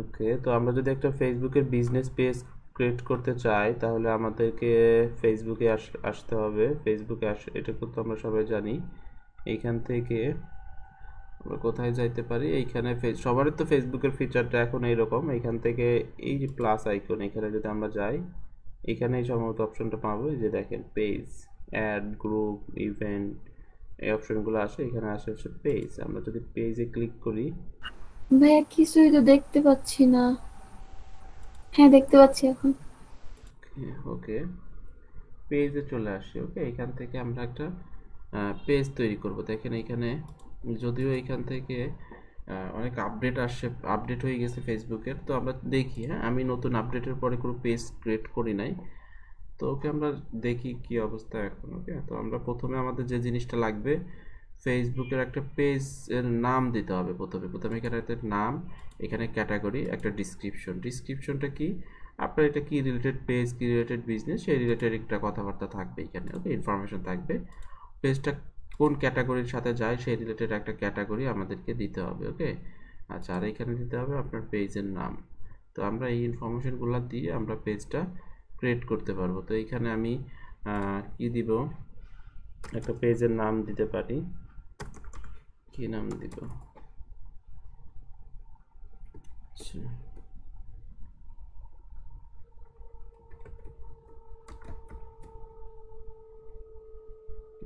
ওকে, তো আমরা যদি একটা ফেসবুকের বিজনেস পেজ ক্রিয়েট করতে চাই তাহলে আমাদেরকে ফেসবুকে আসতে হবে। ফেসবুকে এটা কিন্তু আমরা সবাই জানি। এইখান থেকে আমরা কোথায় যাইতে পারি? এইখানে সবারই তো ফেসবুকের ফিচারটা এখন এইরকম। এইখান থেকে এই যে প্লাস আইকন, এখানে যদি আমরা যাই, এখানেই সম্ভবত অপশনটা পাবো। এই যে দেখেন পেজ, অ্যাড, গ্রুপ, ইভেন্ট, এই অপশনগুলো আসে। এখানে আসে হচ্ছে পেজ। আমরা যদি পেজে ক্লিক করি, ভাইয়া কিছুই তো দেখতে পাচ্ছি না। হ্যাঁ, দেখতে পাচ্ছি এখন। ওকে, পেজে চলে আসি। ওকে, এখান থেকে আমরা একটা পেজ তৈরি করব। দেখেন এইখানে যদিও এখান থেকে অনেক আপডেট আসছে, আপডেট হয়ে গেছে ফেসবুকের। তো আমরা দেখি, হ্যাঁ, আমি নতুন আপডেটের পরে কোনো পেজ ক্রিয়েট করি নাই। তো ওকে, আমরা দেখি কি অবস্থা এখন। ওকে, তো আমরা প্রথমে আমাদের যে জিনিসটা লাগবে, ফেসবুকের একটা পেজ এর নাম দিতে হবে। প্রথমে প্রথমে এখানে একটা নাম, এখানে ক্যাটাগরি, একটা ডিসক্রিপশন। ডিসক্রিপশনটা কি, আপনার এটা কি রিলেটেড পেজ, কি রিলেটেড বিজনেস, সেই রিলেটেড একটা কথাবার্তা থাকবে এখানে। ওকে, ইনফরমেশন থাকবে। পেজটা কোন ক্যাটাগরির সাথে যায় সেই রিলেটেড একটা ক্যাটাগরি আমাদেরকে দিতে হবে। ওকে, আচ্ছা, আর এখানে দিতে হবে আপনার পেজের নাম। তো আমরা এই ইনফরমেশনগুলো দিয়ে আমরা পেজটা ক্রিয়েট করতে পারবো। তো এইখানে আমি কি দিব, একটা পেজের নাম দিতে পারি। কি নাম দিব? আচ্ছা,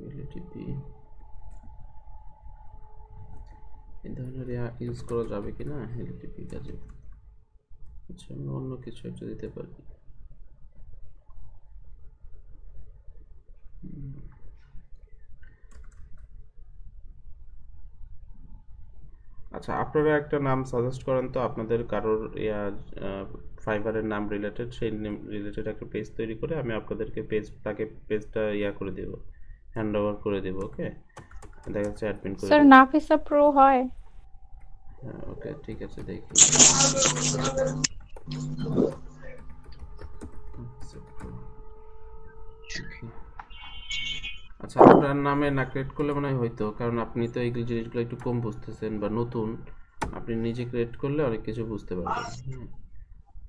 এলটিপি এই ধরনের ইউজ করা যাবে কি না এলটিপি কাজে? আচ্ছা, আমি অন্য কিছু একটা দিতে পারি। আচ্ছা, আপনারা একটা নাম সাজেস্ট করেন তো, আপনাদের কারোর ফাইবারের নাম রিলেটেড, সেই রিলেটেড একটা পেজ তৈরি করে আমি আপনাদেরকে তাকে পেজটা করে দেব, হ্যান্ড ওভার করে দেব। ওকে, দেখা যাচ্ছে অ্যাডমিন করে স্যার দেব। নাফিসা প্রো হয়? হ্যাঁ, ওকে, ঠিক আছে, দেখি। আচ্ছা, আপনার নামে না ক্রিয়েট করলে মনে হয় হয়তো, কারণ আপনি তো এইগুলো জিনিসগুলো একটু কম বুঝতেছেন বা নতুন। আপনি নিজে ক্রিয়েট করলে অনেক কিছু বুঝতে পারবেন।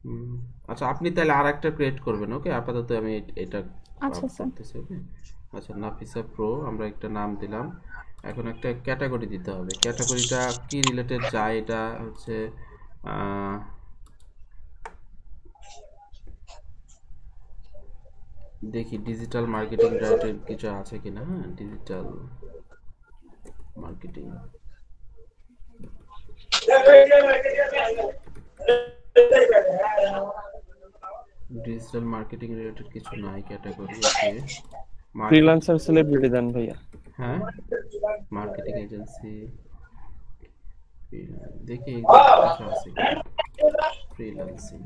হুম। আচ্ছা, আপনি তাহলে আর একটা ক্রিয়েট করবেন। ওকে, আপাতত আমি এটা আচ্ছা স্যার। করতেছি। ওকে, আচ্ছা, নাফিসা প্রো আমরা একটা নাম দিলাম। এখন একটা ক্যাটাগরি দিতে হবে। ক্যাটাগরিটা কি রিলেটেড যায়, এটা হচ্ছে আহ, দেখি ডিজিটাল মার্কেটিং রিলেটেড কিছু আছে কিনা। হ্যাঁ, digital marketing, digital marketing related কিছু নাই ক্যাটাগরি। ওকে, মার্কেট, ফ্রিল্যান্সার সেলিব্রিটি দেন ভাইয়া। হ্যাঁ, মার্কেটিং এজেন্সি, দেখি এই ধরনের কিছু আছে কিনা। ফ্রিল্যান্সিং,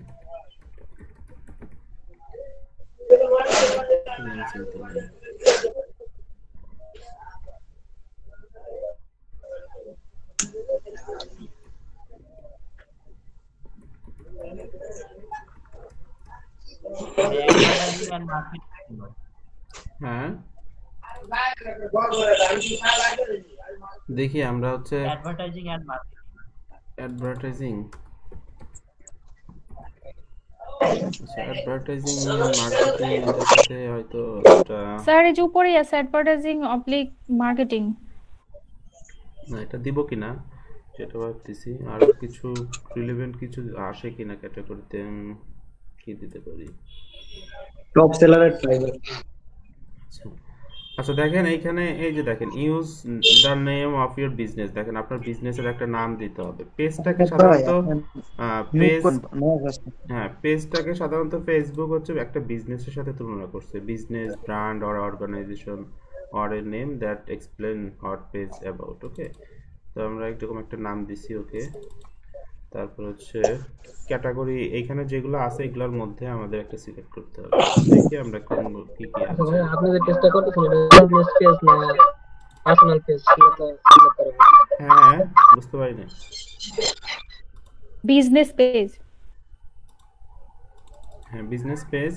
ফ্রিল্যান্সিং তো নেই। advertising and marketing. হ্যাঁ, দেখি আমরা হচ্ছে Advertising and marketing. অ্যাডভার্টাইজিং। আচ্ছা, অ্যাডভার্টাইজিং মার্কেটিং এটার সাথে হয়তো একটা, স্যার এই যে উপরেই আছে অ্যাডভার্টাইজিং অবলিক মার্কেটিং। না, এটা দিব কিনা সেটা ভাবতেছি। আরো কিছু রিলেভেন্ট কিছু আসে কিনা ক্যাটাগরিতে, কি দিতে পারি। টপ সেলারের ড্রাইভার। আচ্ছা, আচ্ছা, দেখেন এইখানে এই যে দেখেন use the name of your business. দেখেন আপনার বিজনেসের একটা নাম দিতে হবে। পেজটাকে ভাই সাধারণত আপনি মিউট পেজ, কোন না জাস্ট হ্যাঁ, পেজটাকে সাধারণত ফেসবুক হচ্ছে একটা বিজনেসের সাথে তুলনা করছে। Business, brand or organization or a name that explain what page about. Okay, তো আমরা এরকম একটা নাম দিছি। ওকে, তারপর হচ্ছে ক্যাটাগরি, এইখানে যেগুলো আছে এগুলোর মধ্যে আমাদের একটা সিলেক্ট করতে হবে। দেখি আমরা কোন কি কি আচ্ছা আছে। ভাই, আপনি যে পেজটা করতেছেন এটা বিজনেস পেজ না পার্সোনাল পেজ সেটা তো সিলেক্ট করে বলুন। হ্যাঁ, বুঝতে পারি না। Business page. হ্যাঁ, বিজনেস পেজ।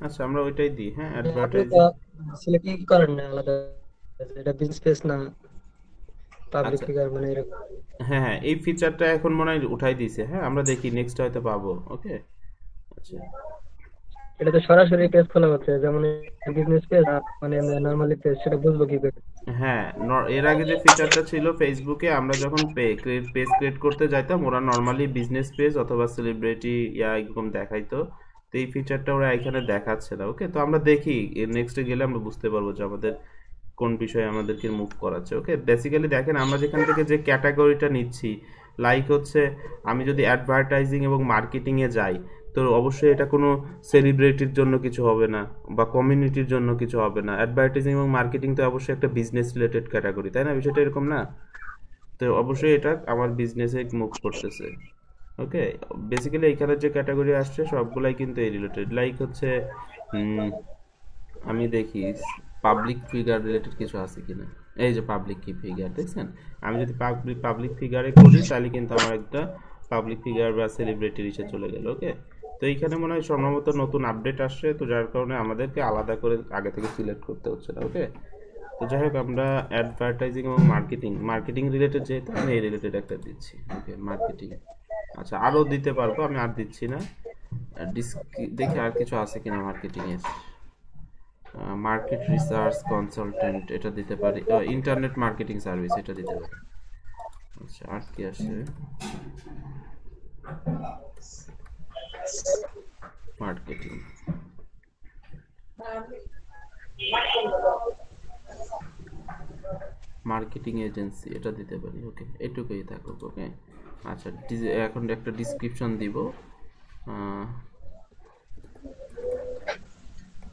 আচ্ছা, আমরা ওইটাই দিই। হ্যাঁ, আপনি তো অ্যাডভার্টাইজিং। সিলেক্ট করেন না আলাদা, এটা বিজনেস পেজ না পাবলিক আচ্ছা ফিগার মানে এরকম। হ্যাঁ হ্যাঁ এই ফিচারটা এখন মনে হয় উঠাই দিয়েছে। হ্যাঁ আমরা দেখি নেক্সট হয়তো পাবো। ওকে আচ্ছা এটা তো সরাসরি পেজ খোলা হচ্ছে, যেমন বিজনেস পেজ মানে নরমালি পেজ, সেটা বুঝবো কি করে? হ্যাঁ এর আগে যে ফিচারটা ছিল ফেসবুকে, আমরা যখন পেজ ক্রিয়েট করতে যাইতাম ওরা নর্মালি বিজনেস পেজ অথবা সেলিব্রিটি এরকম দেখাইতো। তো এই ফিচারটা ওরা এখানে দেখাচ্ছে না। ওকে তো আমরা দেখি নেক্সটে গেলে আমরা বুঝতে পারবো যে আমাদের কোন বিষয়ে আমাদেরকে মুভ করাচ্ছে। ওকে বেসিক্যালি দেখেন আমরা যেখান থেকে যে ক্যাটাগরিটা নিচ্ছি, লাইক হচ্ছে আমি যদি অ্যাডভার্টাইজিং এবং মার্কেটিংয়ে যাই তো অবশ্যই এটা কোনো সেলিব্রিটির জন্য কিছু হবে না বা কমিউনিটির জন্য কিছু হবে না। অ্যাডভার্টাইজিং এবং মার্কেটিং তো অবশ্যই একটা বিজনেস রিলেটেড ক্যাটাগরি, তাই না? বিষয়টা এরকম না? তো অবশ্যই এটা আমার বিজনেসে মুভ করতেছে। ওকে বেসিক্যালি এইখানে যে ক্যাটাগরি আসছে সবগুলাই কিন্তু এই রিলেটেড। লাইক হচ্ছে আমি দেখি পাবলিক ফিগার রিলেটেড কিছু আছে কিনা। এই যে পাবলিক কি ফিগার দেখছেন, আমি যদি পাবলিক ফিগারে করি তাহলে কিন্তু আমার একটা পাবলিক ফিগার বা সেলিব্রিটির ইসে চলে গেল। ওকে তো এইখানে মনে হয় সম্ভবত নতুন আপডেট আসছে, তো যার কারণে আমাদেরকে আলাদা করে আগে থেকে সিলেক্ট করতে হচ্ছে না। ওকে তো যাই হোক আমরা অ্যাডভার্টাইজিং এবং মার্কেটিং রিলেটেড যেহেতু আমি এই রিলেটেড একটা দিচ্ছি। ওকে মার্কেটিং আচ্ছা আরও দিতে পারবো, আমি আর দিচ্ছি না। দেখি আর কিছু আছে কিনা মার্কেটিং এর। মার্কেট রিসার্চ কনসালটেন্ট এটা দিতে পারি, ইন্টারনেট মার্কেটিং সার্ভিস এটা দিতে পারি। আচ্ছা আর কি আছে, মার্কেটিং মার্কেটিং এজেন্সি এটা দিতে পারি। ওকে এটুকুই থাকুক। ওকে আচ্ছা এখন একটা ডিসক্রিপশন দিব।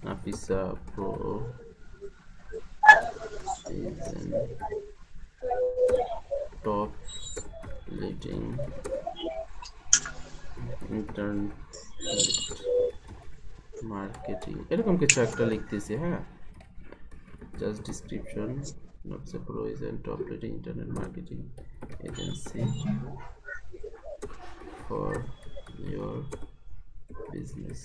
Nafisa Pro is an top leading internet marketing এরকম কিছু একটা লিখতেছি। হ্যাঁ just description. Nafisa Pro is an top leading internet marketing agency for your business.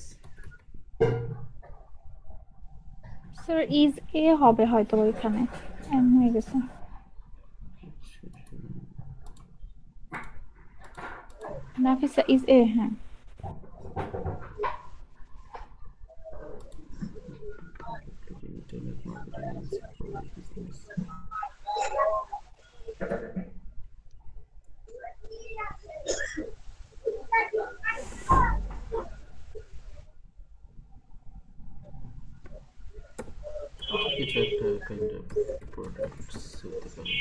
Sir is a হবে হয়তো ওইখানে এম হয়ে গেছে। নাফিসা ইজ এ হ্যাঁ Internet marketing agency for your business. কিছু একটা কাইন্ড অফ প্রোডাক্টস হতে পারে।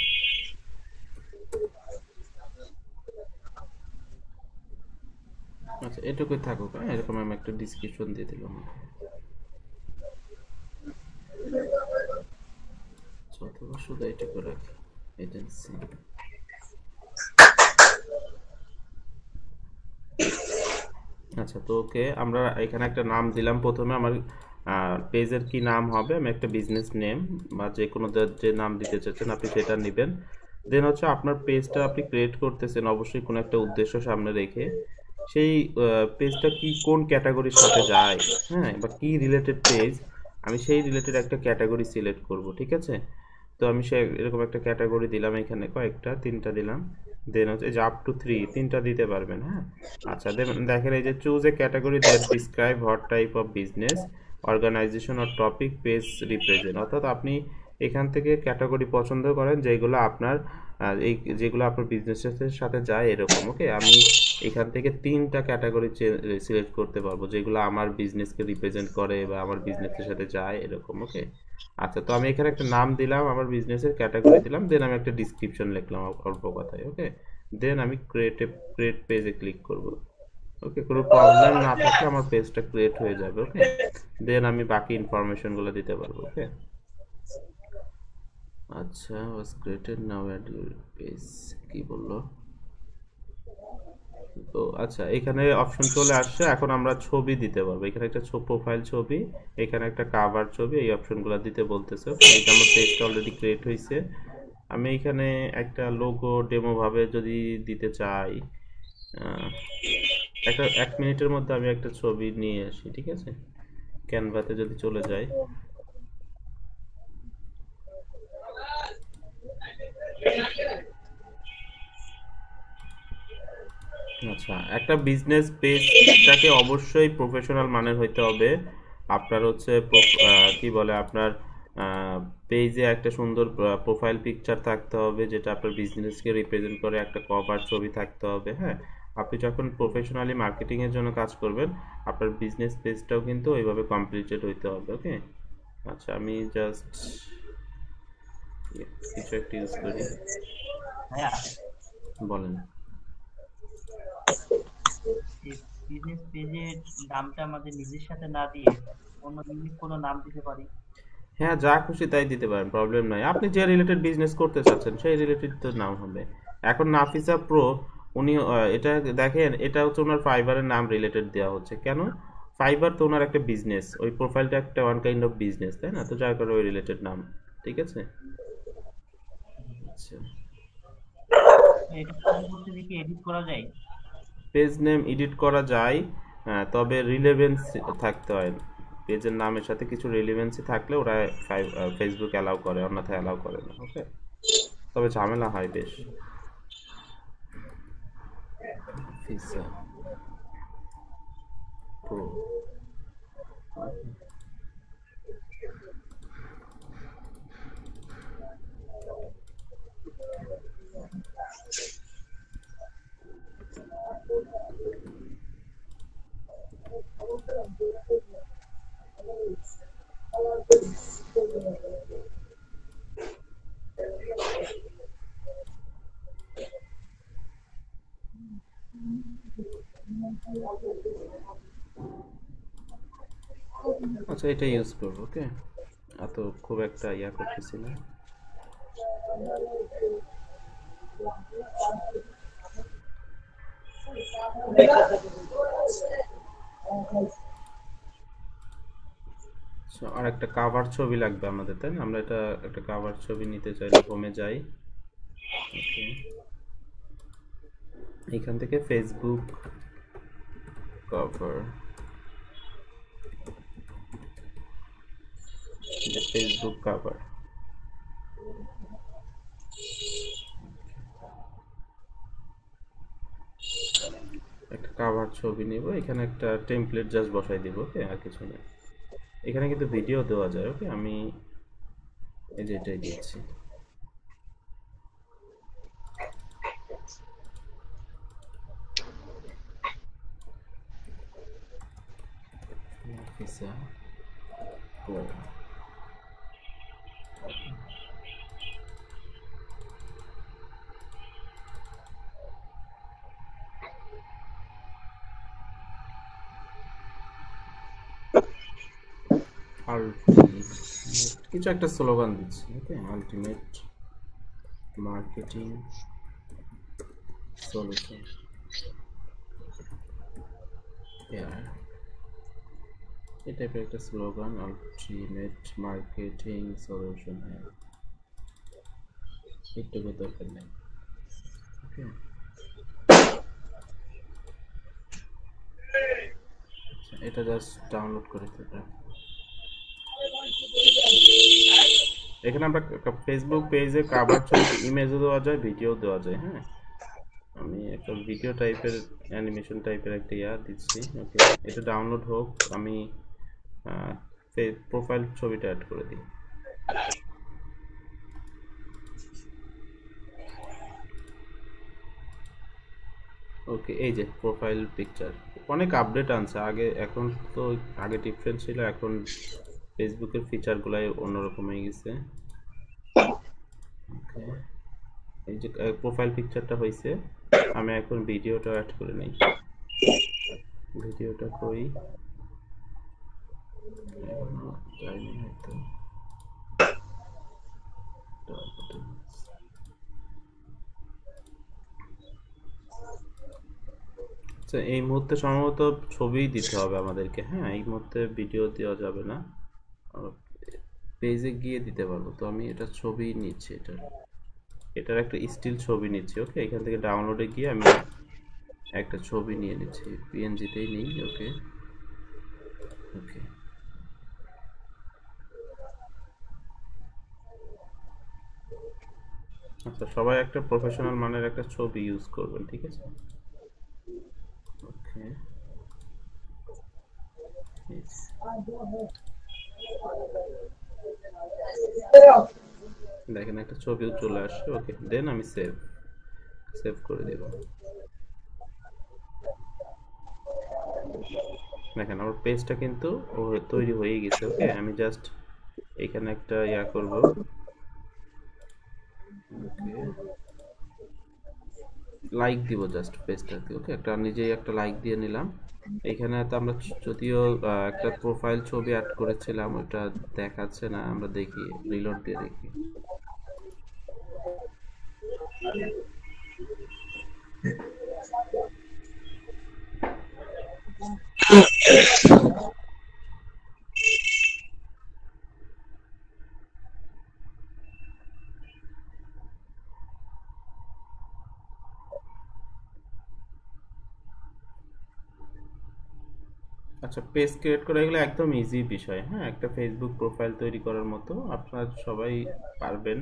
আচ্ছা এটুকুই থাকুক। হ্যাঁ এরকম আমি একটা ডিসক্রিপশন দিয়ে দিলাম। অথবা শুধু এটুকু রাখি এজেন্সি। আচ্ছা তো ওকে আমরা এখানে একটা নাম দিলাম। প্রথমে আমার পেজের কি নাম হবে, আমি একটা বিজনেস নেম বা যে কোনো যে নাম দিতে চাচ্ছেন আপনি সেটা নেবেন। দেন হচ্ছে আপনার পেজটা আপনি ক্রিয়েট করতেছেন অবশ্যই কোনো একটা উদ্দেশ্য সামনে রেখে, সেই পেজটা কি কোন ক্যাটাগরির সাথে যায়, হ্যাঁ বা কি রিলেটেড পেজ, আমি সেই রিলেটেড একটা ক্যাটাগরি সিলেক্ট করব। ঠিক আছে তো আমি সে এরকম একটা ক্যাটাগরি দিলাম, এখানে কয়েকটা 3টা দিলাম। দেন হচ্ছে যে আপ টু 3টা দিতে পারবেন। হ্যাঁ আচ্ছা দেখেন এই যে choose a category that describe what type of business organisation or topic page represent. অর্থাৎ আপনি এখান থেকে ক্যাটাগরি পছন্দ করেন যেগুলো আপনার যেগুলো আপনার বিজনেসের সাথে যায় এরকম। ওকে আমি এখান থেকে 3টা ক্যাটাগরি সিলেক্ট করতে পারবো যেগুলো আমার বিজনেসকে রিপ্রেজেন্ট করে বা আমার বিজনেসের সাথে যায় এরকম। ওকে আচ্ছা তো আমি এখানে একটা নাম দিলাম, আমার বিজনেসের ক্যাটাগরি দিলাম, দেন আমি একটা ডিসক্রিপশন লিখলাম অল্প কথায়। ওকে দেন আমি ক্রিয়েট পেজে ক্লিক করব। ওকে কোনো প্রবলেম না থাকলে আমার পেজটা ক্রিয়েট হয়ে যাবে। ওকে দেন আমি বাকি ইনফরমেশনগুলো দিতে পারবো। ওকে আচ্ছা was created now add your page কি বললো। তো আচ্ছা এখানে অপশন চলে আসছে, এখন আমরা ছবি দিতে পারবো। এখানে একটা প্রোফাইল ছবি, এখানে একটা কাভার ছবি, এই অপশনগুলো দিতে বলতেছে। এটা আমার পেজটা অলরেডি ক্রিয়েট হয়েছে। আমি এখানে একটা লোগো ডেমো ভাবে যদি দিতে চাই, একটা 1 মিনিটের মধ্যে আমি একটা ছবি নিয়ে আসি। ঠিক আছে ক্যানভাতে যদি চলে যাই আচ্ছা, একটা বিজনেস পেজটাকে অবশ্যই প্রফেশনাল মানের হইতে হবে। আপনার হচ্ছে কি বলে আপনার পেজে একটা সুন্দর প্রোফাইল পিকচার থাকতে হবে, যেটা আপনার বিজনেসকে রিপ্রেজেন্ট করে, একটা কভার ছবি থাকতে হবে। হ্যাঁ, আপনি যখন প্রফেশনালি মার্কেটিং এর জন্য কাজ করবেন, আপনার বিজনেস পেজটাও কিন্তু ওইভাবে কমপ্লিটেড হইতে হবে। ওকে, আচ্ছা আমি জাস্ট কিছু একটা ইউজ করি, ভাইয়া বলেন। বিজনেস পেজের নামটা আমাদের নিজের সাথে না দিয়ে অন্য ইউনিক কোনো নাম দিতে পারি? হ্যাঁ, যা খুশি তাই দিতে পারেন, প্রবলেম নাই। আপনি যে রিলেটেড বিজনেস করতে চাচ্ছেন সেই রিলেটেড তো নাম হবে। এখন নাফিসা প্রো, উনি এটা দেখেন, এটা হচ্ছে ওনার ফাইবারের নাম রিলেটেড দেওয়া হচ্ছে কেন? ফাইবার তো ওনার একটা বিজনেস, ওই প্রোফাইলটা একটা ওয়ান কাইন্ড অফ বিজনেস, তাই না? তো যার কারণে ওই রিলেটেড নাম। ঠিক আছে, আচ্ছা। এটা পরবর্তী দিকে এডিট করা যায়? পেজ নেম এডিট করা যায়, তবে রিলেভেন্স থাকতে হয়। পেজের নামের সাথে কিছু রিলেভেন্সি থাকলে ওরা ফেসবুক অ্যালাউ করে, অন্যথায় অ্যালাউ করে না। ওকে, তবে ঝামেলা হয় বেশ। ভিসা প্রো, আচ্ছা এটা ইউজ করবো। ওকে, এত খুব একটা ইয়া করতেছি না। আচ্ছা, আর একটা কাভার ছবি লাগবে আমাদের, তাই না? আমরা এটা একটা কাভার ছবি নিতে চাইলে হোমে যাই। ওকে, এখান থেকে ফেসবুক কভার, ফেসবুক কভার, একটা কাভার ছবি নিব। এখানে একটা টেমপ্লেট জাস্ট বসাই দিব। ওকে, আর কিছু না। এখানে কিন্তু ভিডিও দেওয়া যায়। ওকে, আমি এই যে এটাই দিচ্ছি। ভিসা প্রো, আলটিমেট, কিছু একটা স্লোগান দিচ্ছি। ওকে, আলটিমেট মার্কেটিং সলিউশন, এই টাইপের একটা স্লোগান, আলটিমেট মার্কেটিং সলিউশন। হ্যাঁ, একটু দরকার নেই। ওকে, আচ্ছা এটা জাস্ট ডাউনলোড করে দেবো। এখানে আমরা ফেসবুক পেজে কাভার ছবি, ইমেজও দেওয়া যায়, ভিডিও দেওয়া যায়। হ্যাঁ, আমি একটা ভিডিও টাইপের, অ্যানিমেশন টাইপের একটা ইয়া দিচ্ছি। ওকে, এটা ডাউনলোড হোক, আমি প্রোফাইল ছবিটা অ্যাড করে দিই। ওকে, এই যে প্রোফাইল পিকচার, অনেক আপডেট আনছে। আগে, এখন তো আগে ডিফারেন্ট ছিল, এখন ফেসবুকের ফিচারগুলাই অন্যরকম হয়ে গেছে। ওকে, এই যে প্রোফাইল পিকচারটা হয়েছে, আমি এখন ভিডিওটা অ্যাড করে নিই। ভিডিওটা কই, যাইনি হয়তো। আচ্ছা, এই মুহূর্তে সম্ভবত ছবি দিতে হবে আমাদেরকে। হ্যাঁ, এই মুহূর্তে ভিডিও দেওয়া যাবে না, পেজে গিয়ে দিতে পারবো। তো আমি এটা ছবি নিচ্ছি, এটার একটা স্টিল ছবি নিচ্ছি। ওকে, এখান থেকে ডাউনলোডে গিয়ে আমি একটা ছবি নিয়ে নিচ্ছি, পিএনজিতেই নিই। ওকে, ওকে, আচ্ছা সবাই একটা প্রফেশনাল মানের একটা ছবি ইউজ করবেন, ঠিক আছে? দেখেন একটা ছবিও চলে আসছে। ওকে, দেন আমি সেভ সেভ করে দেব। দেখেন আমার পেজটা কিন্তু তৈরি হয়ে গেছে। ওকে, আমি জাস্ট এখানে একটা ইয়া করব। ওকে, লাইক দিব জাস্ট পেজটাতে। ওকে, একটা নিজেই একটা লাইক দিয়ে নিলাম। এখানে তো আমরা যদিও একটা প্রোফাইল ছবি অ্যাড করেছিলাম, ওটা দেখাচ্ছে না, আমরা দেখি রিলোড দিয়ে দেখি। আচ্ছা, পেজ ক্রিয়েট করা এগুলো একদম ইজি বিষয়। হ্যাঁ, একটা ফেসবুক প্রোফাইল তৈরি করার মতো আপনারা সবাই পারবেন,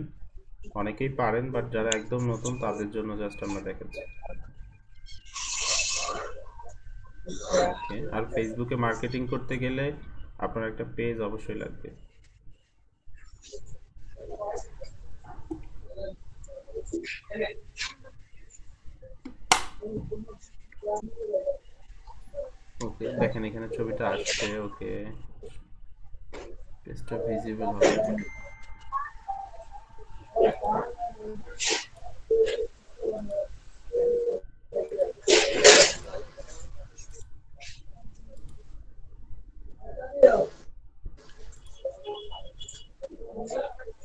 অনেকেই পারেন, বাট যারা একদম নতুন তাদের জন্য জাস্ট আমরা দেখাচ্ছি। ওকে, আর ফেসবুকে মার্কেটিং করতে গেলে আপনার একটা পেজ অবশ্যই লাগবে। ওকে, দেখেন এখানে ছবিটা আসছে। ওকে, পেজটা ভিজিবল হবে।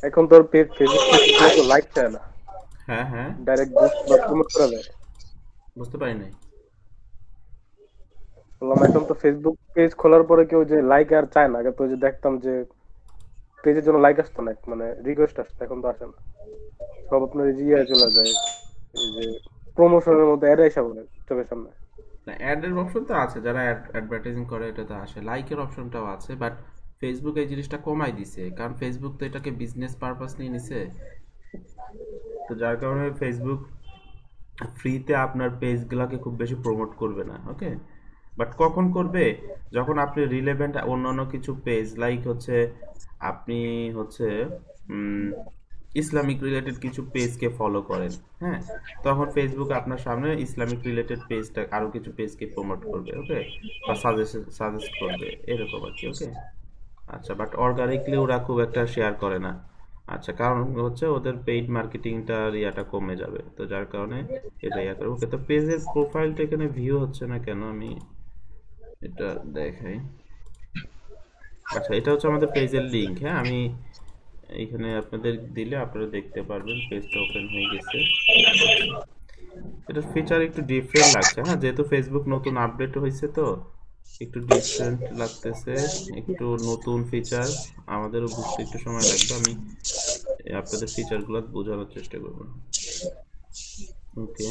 এখন তোর পেজ ফেসবুক লাইক চায় না, হ্যাঁ হ্যাঁ, ডাইরেক্ট বুস্ট বা প্রমোট করা যায়। বুঝতে পারি নাই। বললাম এখন তো ফেসবুক পেজ খোলার পরে কেউ যে লাইক আর চায় না। আগে তো যে দেখতাম যে পেজের জন্য লাইক আসতো না, মানে রিকোয়েস্ট আসতো, এখন তো আসে না। সব আপনার এই যে ইয়ে চলে যায়, এই যে প্রমোশনের মধ্যে অ্যাড এসে বলে চোখের সামনে। না, অ্যাডের অপশন তো আছে, যারা অ্যাডভার্টাইজিং করে এটা তো আসে, লাইকের অপশনটাও আছে, বাট ফেসবুক এই জিনিসটা কমাই দিছে, কারণ ফেসবুক তো এটাকে বিজনেস পারপাস নিয়ে নিছে। তো যার কারণে ফেসবুক ফ্রিতে আপনার পেজগুলোকে খুব বেশি প্রমোট করবে না। ওকে, বাট কখন করবে? যখন আপনি রিলেভেন্ট অন্যান্য কিছু পেজ, লাইক হচ্ছে আপনি হচ্ছে ইসলামিক রিলেটেড কিছু পেজকে ফলো করেন, হ্যাঁ, তখন ফেসবুক আপনার সামনে ইসলামিক রিলেটেড পেজটা আরো কিছু পেজকে প্রমোট করবে। ওকে, বা সাজেস্ট করবে, এরকম আর কি। ওকে, আচ্ছা, বাট অর্গানিকলি ওরা খুব একটা শেয়ার করে না। আচ্ছা, কারণ হচ্ছে ওদের পেইড মার্কেটিংটা ইয়াটা কমে যাবে, তো যার কারণে এটা ইয়া করে। ওকে, তো পেজের প্রোফাইলটা এখানে ভিউ হচ্ছে না কেন, আমি এটা দেখাই। আচ্ছা, এটা হচ্ছে আমাদের পেজের লিংক। হ্যাঁ, আমি এইখানে আপনাদের দিলে আপনারা দেখতে পারবেন পেজটা ওপেন হয়ে গেছে। এটার ফিচার একটু ডিফারেন্ট লাগছে। হ্যাঁ, যেহেতু ফেসবুক নতুন আপডেট হয়েছে তো একটু ডিফারেন্ট লাগতেছে, একটু নতুন ফিচার, আমাদেরও বুঝতে একটু সময় লাগবে। আমি আপনাদের ফিচারগুলো বোঝানোর চেষ্টা করব। ওকে,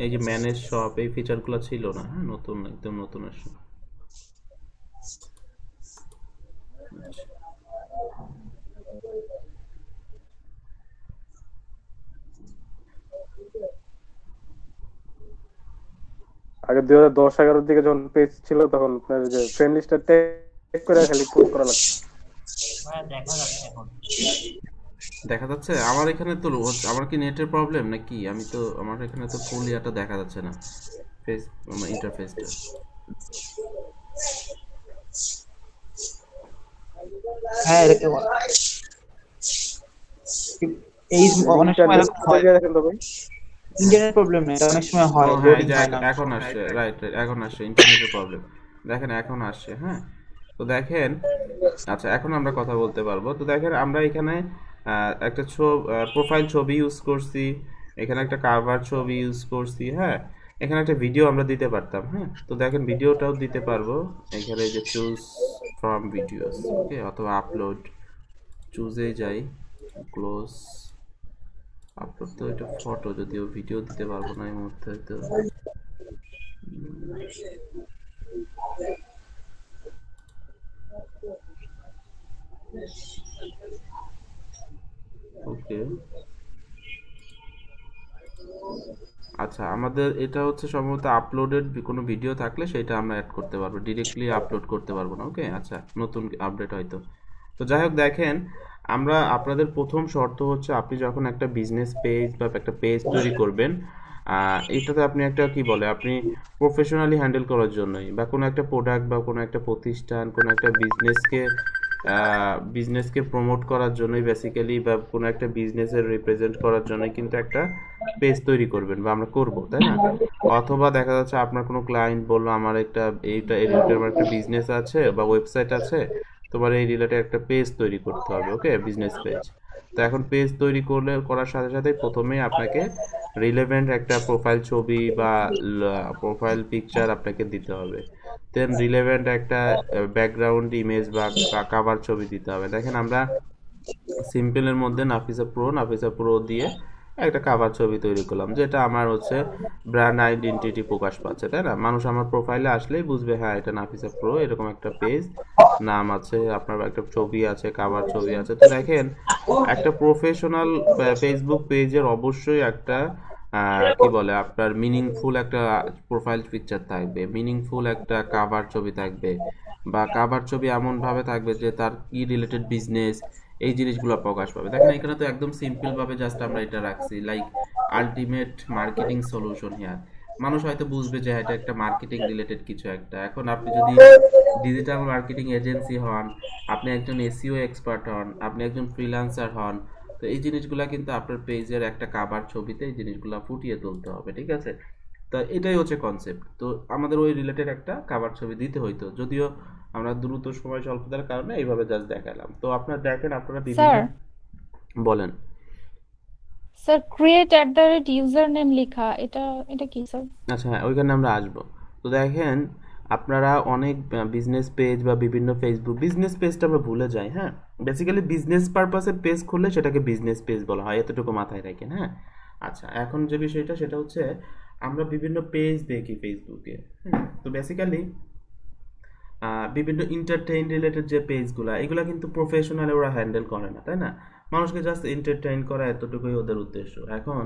এই যে ম্যানেজ শপ, এই ফিচারগুলো ছিল না। হ্যাঁ, নতুন, একদম নতুন আসছে। আচ্ছা, আগে 2010-11 দিকে যখন পেজ ছিল তখন আপনার যে ফ্রেন্ড লিস্টটা ট্যাগ করে খালি পোস্ট করা লাগতো। হ্যাঁ, দেখা যাচ্ছে এখন। দেখা যাচ্ছে? আমার এখানে তো আমার কি নেটের প্রবলেম নাকি? আমি তো, আমার এখানে তো ফুল ইয়াটা দেখা যাচ্ছে না, ফেস ইন্টারফেসটা। হ্যাঁ এরকম এই অনেক সময় এরকম হয়, দেখেন তো ভাই, ইন্টারনেট প্রবলেম নেই, অনেক সময় ও হয় হ্যাঁ, এই লোডিং যে হয় না। এখন আসছে, রাইট, এখন আসছে, ইন্টারনেটের প্রবলেম। দেখেন এখন আসছে। হ্যাঁ, তো দেখেন, আচ্ছা এখন আমরা কথা বলতে পারবো। তো দেখেন আমরা এখানে একটা প্রোফাইল ছবি ইউজ করছি, এখানে একটা কাভার ছবি ইউজ করছি। হ্যাঁ, এখানে একটা ভিডিও আমরা দিতে পারতাম। হ্যাঁ, তো দেখেন ভিডিওটাও দিতে পারবো এখানে, যে চুজ ফ্রম ভিডিওস। ওকে, অথবা আপলোড, চুজে যাই, ক্লোজ, আপলোড। তো এটা ফটো, যদিও ভিডিও দিতে পারবো না এই মুহূর্তে। তো ওকে, আচ্ছা, আমাদের এটা হচ্ছে সম্ভবত আপলোডেড কোনো ভিডিও থাকলে সেটা আমরা অ্যাড করতে পারবো, ডিরেক্টলি আপলোড করতে পারবো না। ওকে, আচ্ছা, নতুন আপডেট হয়তো। তো যাই হোক, দেখেন আমরা আপনাদের প্রথম শর্ত হচ্ছে আপনি যখন একটা বিজনেস পেজ বা একটা পেজ তৈরি করবেন, এটাতে আপনি একটা কি বলে আপনি প্রফেশনালি হ্যান্ডেল করার জন্যই, বা কোনো একটা প্রোডাক্ট বা কোনো একটা প্রতিষ্ঠান, কোনো একটা বিজনেসকে প্রমোট করার জন্যই বেসিক্যালি, বা কোনো একটা বিজনেসের রিপ্রেজেন্ট করার জন্যই কিন্তু একটা পেজ তৈরি করবেন বা আমরা করব, তাই না? অথবা দেখা যাচ্ছে আপনার কোনো ক্লায়েন্ট বললো আমার একটা এইটা এই রিলেটেড আমার একটা বিজনেস আছে বা ওয়েবসাইট আছে, তোমার এই রিলেটেড একটা পেজ তৈরি করতে হবে। ওকে, বিজনেস পেজ। তো এখন পেজ তৈরি করার সাথে সাথে প্রথমেই আপনাকে রিলেভেন্ট একটা প্রোফাইল ছবি বা প্রোফাইল পিকচার আপনাকে দিতে হবে। দেন রিলেভেন্ট একটা ব্যাকগ্রাউন্ড ইমেজ বা কাভার ছবি দিতে হবে। দেখেন আমরা সিম্পলের মধ্যে নাফিসা প্রো দিয়ে একটা কাভার ছবি তৈরি করলাম, যেটা আমার হচ্ছে ব্র্যান্ড আইডেন্টিটি প্রকাশ পাচ্ছে, তাই না? মানুষ আমার প্রোফাইলে আসলেই বুঝবে হ্যাঁ এটা নাফিসা প্রো, এরকম একটা পেজ, নাম আছে, আপনার একটা ছবি আছে, কাভার ছবি আছে। তো দেখেন একটা প্রফেশনাল ফেসবুক পেজের অবশ্যই একটা কি বলে আপনার মিনিংফুল একটা প্রোফাইল পিকচার থাকবে, মিনিংফুল একটা কাভার ছবি থাকবে, বা কাভার ছবি এমন ভাবে থাকবে যে তার কি রিলেটেড বিজনেস, এই জিনিসগুলো প্রকাশ পাবে। দেখেন এখানে তো একদম সিম্পল ভাবে জাস্ট আমরা এটা রাখছি, like ultimate marketing solution here. মানুষ হয়তো বুঝবে যে এটা একটা মার্কেটিং রিলেটেড কিছু একটা। এখন আপনি যদি ডিজিটাল মার্কেটিং এজেন্সি হন, আপনি একজন এসইও এক্সপার্ট হন, আপনি একজন ফ্রিল্যান্সার হন, তো এই জিনিসগুলো কিন্তু আপনার পেজের একটা কাভার ছবিতে এই জিনিসগুলো ফুটিয়ে তুলতে হবে, ঠিক আছে? তো এটাই হচ্ছে কনসেপ্ট। তো আমাদের ওই রিলেটেড একটা কাভার ছবি দিতে হইতো, যদিও আমরা দ্রুত সময় স্বল্পতার কারণে এইভাবে জাস্ট দেখালাম। তো আপনারা দেখেন আপনারা বিভিন্ন স্যার বলেন। স্যার ক্রিয়েট @ইউজার নেম লেখা, এটা এটা কি স্যার? আচ্ছা হ্যাঁ, ওইখানে আমরা আসবো। তো দেখেন আপনারা অনেক বিজনেস পেজ বা বিভিন্ন ফেসবুক বিজনেস পেজটা আমরা ভুলে যাই, হ্যাঁ, বেসিক্যালি বিজনেস পারপাসে পেজ খুললে সেটাকে বিজনেস পেজ বলা হয়, এতটুকু মাথায় রাখেন, হ্যাঁ। আচ্ছা, এখন যে বিষয়টা সেটা হচ্ছে আমরা বিভিন্ন পেজ দেখি ফেসবুকে, তো বেসিক্যালি বিভিন্ন এন্টারটেইন রিলেটেড যে পেজগুলো, এগুলো কিন্তু প্রফেশনালি ওরা হ্যান্ডেল করে না, তাই না? মানুষকে জাস্ট এন্টারটেইন করা, এতটুকুই ওদের উদ্দেশ্য। এখন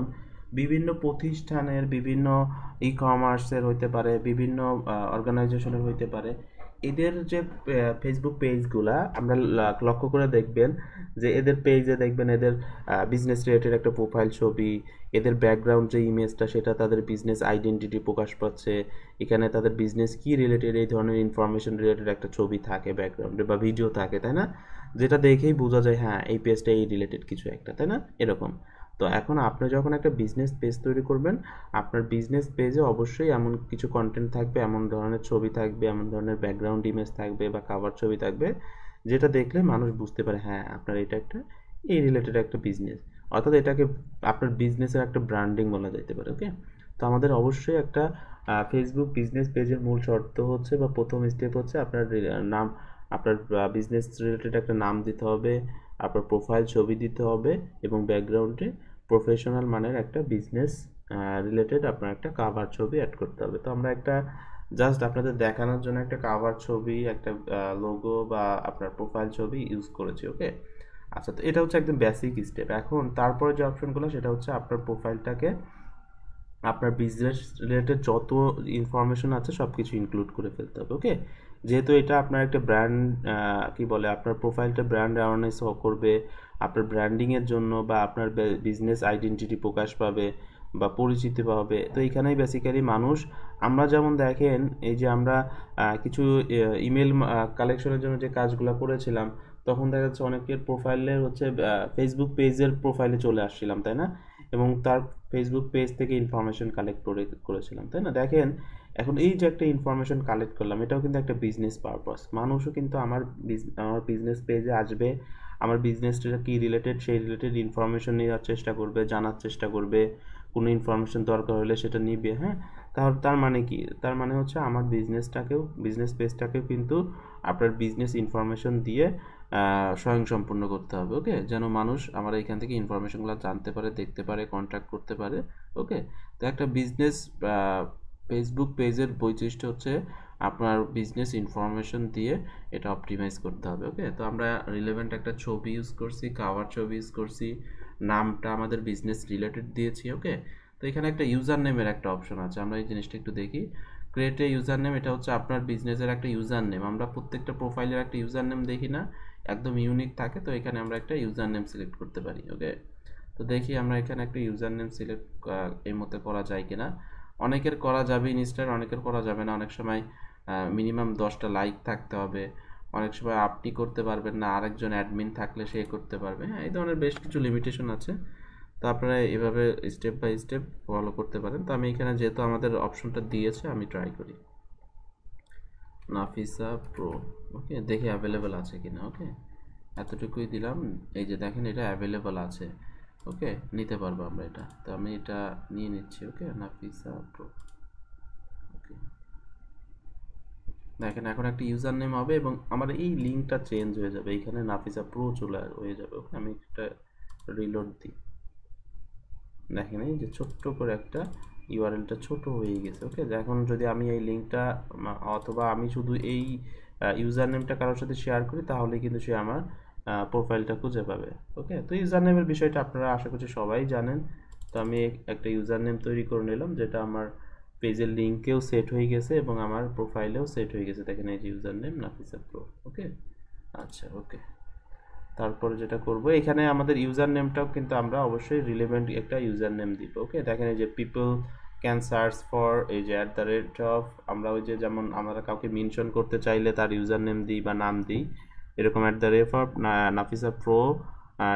বিভিন্ন প্রতিষ্ঠানের, বিভিন্ন ই কমার্সের হইতে পারে, বিভিন্ন অর্গানাইজেশনের হইতে পারে, এদের যে ফেসবুক পেজগুলা আমরা লক্ষ্য করে দেখবেন যে এদের পেজে দেখবেন এদের বিজনেস রিলেটেড একটা প্রোফাইল ছবি, এদের ব্যাকগ্রাউন্ড যে ইমেজটা সেটা তাদের বিজনেস আইডেন্টিটি প্রকাশ পাচ্ছে, এখানে তাদের বিজনেস কি রিলেটেড এই ধরনের ইনফরমেশন রিলেটেড একটা ছবি থাকে ব্যাকগ্রাউন্ডে বা ভিডিও থাকে, তাই না? যেটা দেখেই বোঝা যায় হ্যাঁ এই পেজটা এই রিলেটেড কিছু একটা, তাই না? এরকম। তো এখন আপনি যখন একটা বিজনেস পেজ তৈরি করবেন, আপনার বিজনেস পেজে অবশ্যই এমন কিছু কন্টেন্ট থাকবে, এমন ধরনের ছবি থাকবে, এমন ধরনের ব্যাকগ্রাউন্ড ইমেজ থাকবে বা কাভার ছবি থাকবে, যেটা দেখলে মানুষ বুঝতে পারে হ্যাঁ আপনার এটা একটা এই রিলেটেড একটা বিজনেস, অর্থাৎ এটাকে আপনার বিজনেসের একটা ব্র্যান্ডিং বলা যেতে পারে। ওকে, তো আমাদের অবশ্যই একটা ফেসবুক বিজনেস পেজের মূল শর্ত হচ্ছে বা প্রথম স্টেপ হচ্ছে আপনার নাম, আপনার বিজনেস রিলেটেড একটা নাম দিতে হবে, আপনার প্রোফাইল ছবি দিতে হবে, এবং ব্যাকগ্রাউন্ডে প্রফেশনাল মানের একটা বিজনেস রিলেটেড আপনার একটা কাভার ছবি অ্যাড করতে হবে। তো আমরা একটা জাস্ট আপনাদের দেখানোর জন্য একটা কাভার ছবি, একটা লোগো বা আপনার প্রোফাইল ছবি ইউজ করেছি। ওকে, আচ্ছা, তো এটা হচ্ছে একদম বেসিক স্টেপ। এখন তারপরে যে অপশনগুলো সেটা হচ্ছে আপনার প্রোফাইলটাকে আপনার বিজনেস রিলেটেড যত ইনফরমেশন আছে সব কিছু ইনক্লুড করে ফেলতে হবে। ওকে, যেহেতু এটা আপনার একটা ব্র্যান্ড কি বলে আপনার প্রোফাইলটা ব্র্যান্ড অ্যাওয়ারনেস করবে, আপনার ব্র্যান্ডিংয়ের জন্য বা আপনার বিজনেস আইডেন্টিটি প্রকাশ পাবে বা পরিচিতি পাবে। তো এইখানেই বেসিক্যালি মানুষ, আমরা যেমন দেখেন এই যে আমরা কিছু ইমেল কালেকশনের জন্য যে কাজগুলো করেছিলাম, তখন দেখা যাচ্ছে অনেকের প্রোফাইলে হচ্ছে ফেসবুক পেজের প্রোফাইলে চলে আসছিলাম, তাই না? এবং তার ফেসবুক পেজ থেকে ইনফরমেশন কালেক্ট করেছিলাম, তাই না? দেখেন এখন এই যে একটা ইনফরমেশন কালেক্ট করলাম, এটাও কিন্তু একটা বিজনেস পারপাস। মানুষও কিন্তু আমার বিজনেস পেজে আসবে, আমার বিজনেসটা কি রিলেটেড সেই রিলেটেড ইনফরমেশন নেওয়ার চেষ্টা করবে, জানার চেষ্টা করবে, কোনো ইনফরমেশন দরকার হলে সেটা নিবে, হ্যাঁ। তার মানে কি? তার মানে হচ্ছে আমার বিজনেস পেজটাকেও কিন্তু আপনার বিজনেস ইনফরমেশন দিয়ে স্বয়ংসম্পূর্ণ করতে হবে। ওকে, যেন মানুষ আমার এখান থেকে ইনফরমেশনগুলো জানতে পারে, দেখতে পারে, কন্ট্যাক্ট করতে পারে। ওকে, তো একটা বিজনেস ফেসবুক পেজের বৈশিষ্ট্য হচ্ছে আপনার বিজনেস ইনফরমেশন দিয়ে এটা অপটিমাইজ করতে হবে। ওকে, তো আমরা রিলেভেন্ট একটা ছবি ইউজ করছি, কাভার ছবি ইউজ করছি, নামটা আমাদের বিজনেস রিলেটেড দিয়েছি। ওকে, তো এখানে একটা ইউজার নেমের একটা অপশন আছে, আমরা এই জিনিসটা একটু দেখি। ক্রিয়েট এ ইউজার নেম, এটা হচ্ছে আপনার বিজনেসের একটা ইউজার নেম। আমরা প্রত্যেকটা প্রোফাইলের একটা ইউজার নেম দেখি না, একদম ইউনিক থাকে, তো এখানে আমরা একটা ইউজার নেম সিলেক্ট করতে পারি। ওকে, তো দেখি আমরা এখানে একটা ইউজার নেম সিলেক্ট এই মধ্যে করা যায় কিনা। অনেকের করা যাবে ইনস্টার, অনেকের করা যাবে না। অনেক সময় মিনিমাম 10টা লাইক থাকতে হবে, অনেক সময় আপনি করতে পারবেন না, আরেকজন অ্যাডমিন থাকলে সে করতে পারবে। হ্যাঁ, এই ধরনের বেশ কিছু লিমিটেশন আছে, তো আপনারা এভাবে স্টেপ বাই স্টেপ ফলো করতে পারেন। তো আমি এখানে যেহেতু আমাদের অপশনটা দিয়েছে, আমি ট্রাই করি নাফিসা প্রো। ওকে, দেখি অ্যাভেলেবেল আছে কিনা। ওকে, এতটুকুই দিলাম, এই যে দেখেন এটা অ্যাভেলেবেল আছে। ওকে, নিতে পারবো আমরা এটা, তো আমি এটা নিয়ে নিচ্ছি। ওকে, নাফিসা প্রো। ওকে, দেখেন এখন একটা ইউজার নেম হবে এবং আমার এই লিঙ্কটা চেঞ্জ হয়ে যাবে, এখানে নাফিসা প্রো চলে হয়ে যাবে। ওকে, আমি একটা রিলোড দিই, দেখেন এই যে ছোট্ট করে একটা ইউআরএলটা ছোট হয়ে গেছে। ওকে, এখন যদি আমি এই লিঙ্কটা অথবা আমি শুধু এই ইউজার নেমটা কারোর সাথে শেয়ার করি, তাহলে কিন্তু সে আমার প্রোফাইলটা খুঁজে পাবে। ওকে, তো ইউজার নেমের বিষয়টা আপনারা আশা করছি সবাই জানেন। তো আমি একটা ইউজার নেম তৈরি করে নিলাম, যেটা আমার পেজের লিঙ্কেও সেট হয়ে গেছে এবং আমার প্রোফাইলেও সেট হয়ে গেছে। দেখেন এই যে ইউজার নেম নাফিসা প্রো। ওকে, আচ্ছা। ওকে, তারপরে যেটা করব, এখানে আমাদের ইউজার নেমটাও কিন্তু আমরা অবশ্যই রিলেভেন্ট একটা ইউজার নেম দিব। ওকে, দেখেন এই যে পিপল ক্যান সার্চ ফর, এই যে @ আমরা ওই যে যেমন আমরা কাউকে মেনশন করতে চাইলে তার ইউজার নেম দিই বা নাম দিই, এরকম @ Nafisa pro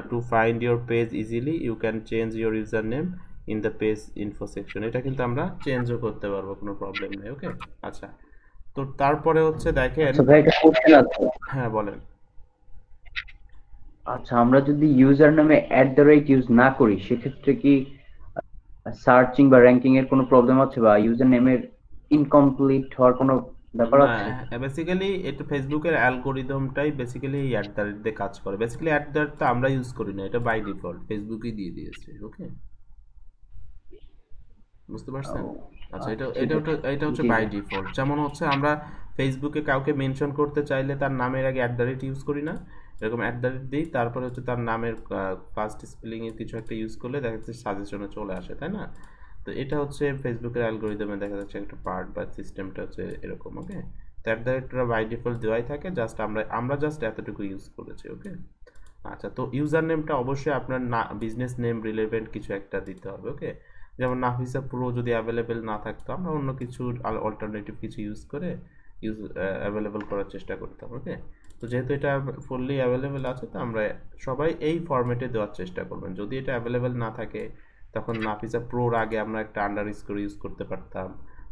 to find your page easily you can change your user name in the page info section. এটা কিন্তু আমরা চেঞ্জও করতে পারবো, কোনো প্রবলেম নেই। ওকে, আচ্ছা। তো তারপরে হচ্ছে দেখেন, আচ্ছা ভাই, একটা কোশ্চেন আছে। হ্যাঁ বলেন। আচ্ছা, আমরা যদি ইউজার নামে @ ইউজ না করি, সেক্ষেত্রে কি সার্চিং বা র্যাঙ্কিং এর কোনো প্রবলেম আছে, বা ইউজার নেমের ইনকমপ্লিট হওয়ার কোনো ব্যাপার আছে? বেসিক্যালি এটা ফেসবুকের অ্যালগোরিদমটাই বেসিক্যালি এই @ দিয়ে কাজ করে। বেসিক্যালি @ আমরা ইউজ করি না, এটা বাই ডিফল্ট ফেসবুকই দিয়ে দিয়েছে। ওকে, বুঝতে পারছেন? আচ্ছা, এটা হচ্ছে বাই ডিফল্ট। যেমন হচ্ছে আমরা ফেসবুকে কাউকে মেনশন করতে চাইলে তার নামের আগে @ ইউজ করি না, এরকম @ দিই, তারপরে হচ্ছে তার নামের ফার্স্ট স্পেলিং এর কিছু একটা ইউজ করলে দেখা যাচ্ছে সাজেশনে চলে আসে, তাই না? তো এটা হচ্ছে ফেসবুকের অ্যালগোরিদমে দেখা যাচ্ছে একটা পার্ট বা সিস্টেমটা হচ্ছে এরকম। ওকে, তো @ বাই ডিফল্ট দেওয়াই থাকে, জাস্ট আমরা জাস্ট এতটুকু ইউজ করেছি। ওকে, আচ্ছা। তো ইউজার নেমটা অবশ্যই আপনার বিজনেস নেম রিলেভেন্ট কিছু একটা দিতে হবে। ওকে, যেমন নাফিসা প্রো যদি অ্যাভেলেবেল না থাকতো, আমরা অন্য কিছু অল্টারনেটিভ কিছু ইউজ করে অ্যাভেলেবেল করার চেষ্টা করতাম। ওকে, তো যেহেতু এটা ফুললি অ্যাভেলেবেল আছে, তো আমরা সবাই এই ফরম্যাটে দেওয়ার চেষ্টা করবেন। যদি এটা অ্যাভেলেবেল না থাকে, তখন নাফিসা প্রোর আগে আমরা একটা আন্ডারস্কোর ইউজ করতে পারতাম,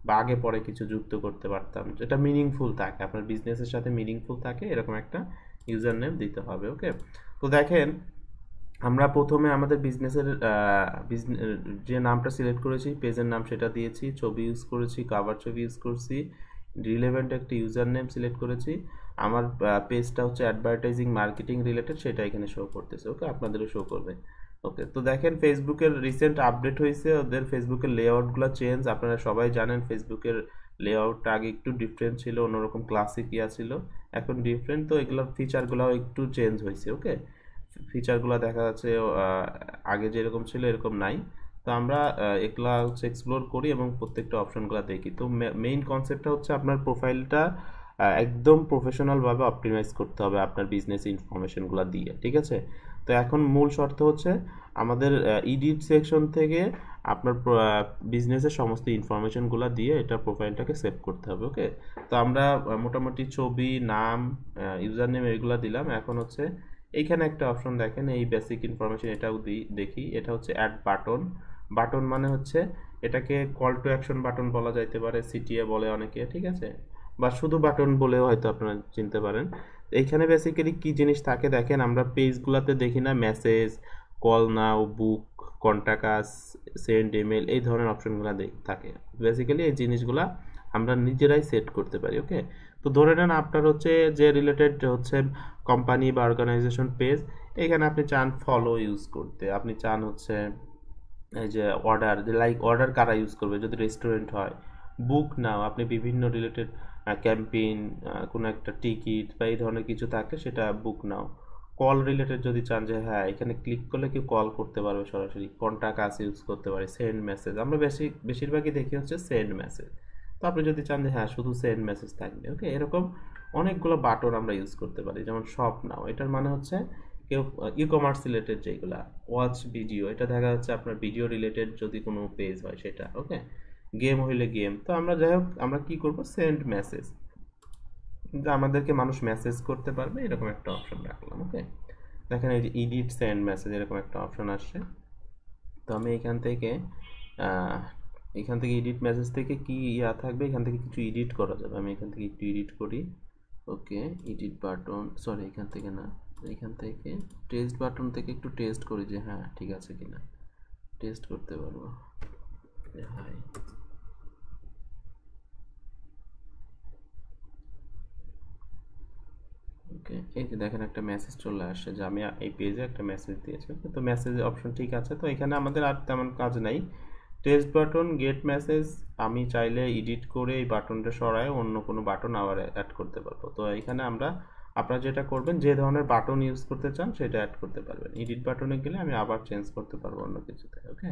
বা আগে পরে কিছু যুক্ত করতে পারতাম, যেটা মিনিংফুল থাকে, আপনার বিজনেসের সাথে মিনিংফুল থাকে, এরকম একটা ইউজার নেম দিতে হবে। ওকে, তো দেখেন আমরা প্রথমে আমাদের বিজনেসের যে নামটা সিলেক্ট করেছি, পেজের নাম সেটা দিয়েছি, ছবি ইউজ করেছি, কভার ছবি ইউজ করছি, রিলেভেন্ট একটা ইউজার নেম সিলেক্ট করেছি। আমার পেজটা হচ্ছে অ্যাডভার্টাইজিং মার্কেটিং রিলেটেড, সেটা এখানে শো করতেছে। ওকে, আপনাদেরও শো করবে। ওকে, তো দেখেন ফেসবুকের রিসেন্ট আপডেট হয়েছে, ওদের ফেসবুকের লেআউটগুলো চেঞ্জ। আপনারা সবাই জানেন ফেসবুকের লেআউটটা আগে একটু ডিফারেন্ট ছিল, অন্যরকম ক্লাসিক ছিল, এখন ডিফারেন্ট। তো এগুলোর ফিচারগুলোও একটু চেঞ্জ হয়েছে। ওকে, ফিচারগুলো দেখা যাচ্ছে আগে যেরকম ছিল এরকম নাই। তো আমরা এগুলা হচ্ছে এক্সপ্লোর করি এবং প্রত্যেকটা অপশনগুলো দেখি। তো মেইন কনসেপ্টটা হচ্ছে আপনার প্রোফাইলটা একদম প্রফেশনালভাবে অপটিমাইজ করতে হবে আপনার বিজনেস ইনফরমেশনগুলো দিয়ে, ঠিক আছে? তো এখন মূল শর্ত হচ্ছে আমাদের এডিট সেকশন থেকে আপনার বিজনেসের সমস্ত ইনফরমেশনগুলো দিয়ে এটা প্রোফাইলটাকে সেভ করতে হবে। ওকে, তো আমরা মোটামুটি ছবি, নাম, ইউজার নেম এগুলো দিলাম। এখন হচ্ছে এইখানে একটা অপশন দেখেন, এই বেসিক ইনফরমেশন, এটাও দেখি। এটা হচ্ছে অ্যাড বাটন। বাটন মানে হচ্ছে এটাকে কল টু অ্যাকশন বাটন বলা যাইতে পারে, সিটিএ বলে অনেকে, ঠিক আছে, বা শুধু বাটন বলেও হয়তো আপনারা চিনতে পারেন। এইখানে বেসিক্যালি কি জিনিস থাকে দেখেন, আমরা পেজগুলোতে দেখি না মেসেজ, কল নাও, বুক, কন্টাক্ট আস, সেন্ড ইমেল, এই ধরনের অপশনগুলো থাকে। বেসিক্যালি এই জিনিসগুলা আমরা নিজেরাই সেট করতে পারি। ওকে, তো ধরে নেন আপনার হচ্ছে যে রিলেটেড হচ্ছে কোম্পানি বা অর্গানাইজেশন পেজ, এখানে আপনি চান ফলো ইউজ করতে, আপনি চান হচ্ছে এই যে অর্ডার, লাইক অর্ডার কারা ইউজ করবে যদি রেস্টুরেন্ট হয়, বুক নাও, আপনি বিভিন্ন রিলেটেড ক্যাম্পেইন, কোনো একটা টিকিট বা এই ধরনের কিছু থাকলে সেটা বুক নাও, কল রিলেটেড যদি চান যে হ্যাঁ এখানে ক্লিক করলে কেউ কল করতে পারবে সরাসরি, কন্টাক্ট আস ইউজ করতে পারে, সেন্ড মেসেজ, আমরা বেশিরভাগই দেখি হচ্ছে সেন্ড মেসেজ। তো আপনি যদি চান যে হ্যাঁ শুধু সেন্ড মেসেজ থাকবে, ওকে, এরকম অনেকগুলো বাটন আমরা ইউজ করতে পারি। যেমন শপ নাও, এটার মানে হচ্ছে কেউ ই কমার্স রিলেটেড যেগুলা, ওয়াচ ভিডিও, এটা দেখা যাচ্ছে আপনার ভিডিও রিলেটেড যদি কোনো পেজ হয় সেটা, ওকে, গেম হইলে গেম। তো আমরা যাই হোক আমরা কি করব, সেন্ড মেসেজ, যে আমাদেরকে মানুষ মেসেজ করতে পারবে এরকম একটা অপশন রাখলাম, ওকে। দেখেন এই যে এডিট সেন্ড মেসেজ এরকম একটা অপশন আসছে। তো আমি এখান থেকে এডিট মেসেজ থেকে কি ইয়া থাকবে, এখান থেকে কিছু এডিট করা যাবে। আমি এখান থেকে একটু এডিট করি, ওকে, এডিট বাটন, সরি এখান থেকে না, এখান থেকে টেস্ট বাটন থেকে একটু টেস্ট করি যে হ্যাঁ ঠিক আছে কিনা, টেস্ট করতে পারবো। হাই, ওকে, এই যে দেখেন একটা মেসেজ চলে আসছে যে আমি এই পেজে একটা মেসেজ দিয়েছি, ওকে। তো মেসেজ অপশন ঠিক আছে। তো এখানে আমাদের আর তেমন কাজ নাই। টেক্সট বাটন, গেট মেসেজ, আমি চাইলে এডিট করে এই বাটনটা সরায় অন্য কোনো বাটন আবার অ্যাড করতে পারবো। তো এখানে আপনারা যেটা করবেন, যে ধরনের বাটন ইউজ করতে চান সেটা অ্যাড করতে পারবেন। এডিট বাটনে গেলে আমি আবার চেঞ্জ করতে পারবো অন্য কিছুতে, ওকে।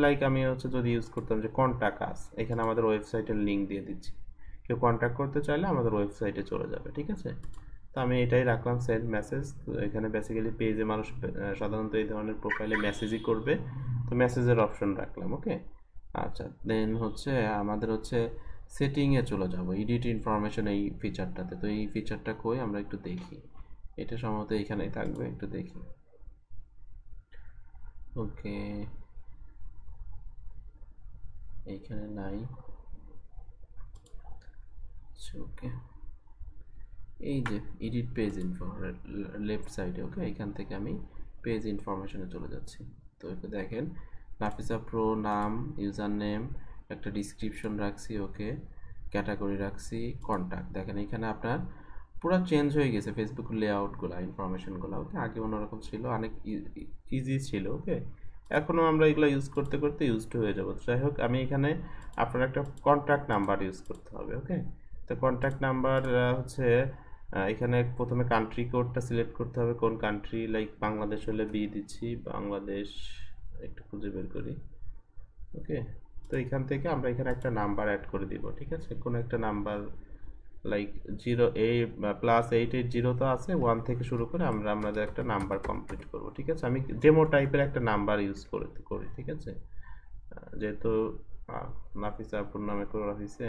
লাইক আমি হচ্ছে যদি ইউজ করতাম যে কন্টাক্ট আস, এখানে আমাদের ওয়েবসাইটের লিঙ্ক দিয়ে দিচ্ছি, কেউ কন্ট্যাক্ট করতে চাইলে আমাদের ওয়েবসাইটে চলে যাবে, ঠিক আছে। তো আমি এটাই রাখলাম সেন্ড মেসেজ। তো এখানে বেসিক্যালি পেজে মানুষ সাধারণত এই ধরনের প্রোফাইলে মেসেজই করবে, তো মেসেজের অপশন রাখলাম, ওকে। আচ্ছা, দেন হচ্ছে আমাদের হচ্ছে সেটিংয়ে চলে যাব, এডিট ইনফরমেশন এই ফিচারটাতে। তো এই ফিচারটা কই আমরা একটু দেখি, এটা সম্ভবত এখানেই থাকবে, একটু দেখি, ওকে, এইখানে নাই, ওকে, এই যে এডিট পেজ ইনফো লেফট সাইডে, ওকে, এখান থেকে আমি পেজ ইনফরমেশনে চলে যাচ্ছি। তো এটা দেখেন নাফিসা প্রো, নাম, ইউজার নেম, একটা ডিসক্রিপশন রাখছি, ওকে, ক্যাটাগরি রাখছি, কন্ট্যাক্ট। দেখেন এখানে আপনার পুরো চেঞ্জ হয়ে গেছে ফেসবুক লেআউটগুলো, ইনফরমেশনগুলো, ওকে। আগে অন্যরকম ছিল, অনেক ইজি ছিল, ওকে। এখনও আমরা এগুলো ইউজ করতে করতে ইউজড হয়ে যাবো। যাই হোক, আমি এখানে আপনার একটা কন্ট্যাক্ট নাম্বার ইউজ করতে হবে, ওকে। তো কন্ট্যাক্ট নাম্বার হচ্ছে এখানে প্রথমে কান্ট্রি কোডটা সিলেক্ট করতে হবে, কোন কান্ট্রি, লাইক বাংলাদেশ হলে বি দিচ্ছি, বাংলাদেশ, একটু খুঁজে বের করি, ওকে। তো এখান থেকে আমরা এখানে একটা নাম্বার অ্যাড করে দিব, ঠিক আছে, কোনো একটা নাম্বার, লাইক 0+880 তো আছে, 1 থেকে শুরু করে আমরা আমাদের একটা নাম্বার কমপ্লিট করব, ঠিক আছে। আমি ডেমো টাইপের একটা নাম্বার ইউজ করি, ঠিক আছে, যেহেতু নাফিসা আপুর নামে করা হয়েছে।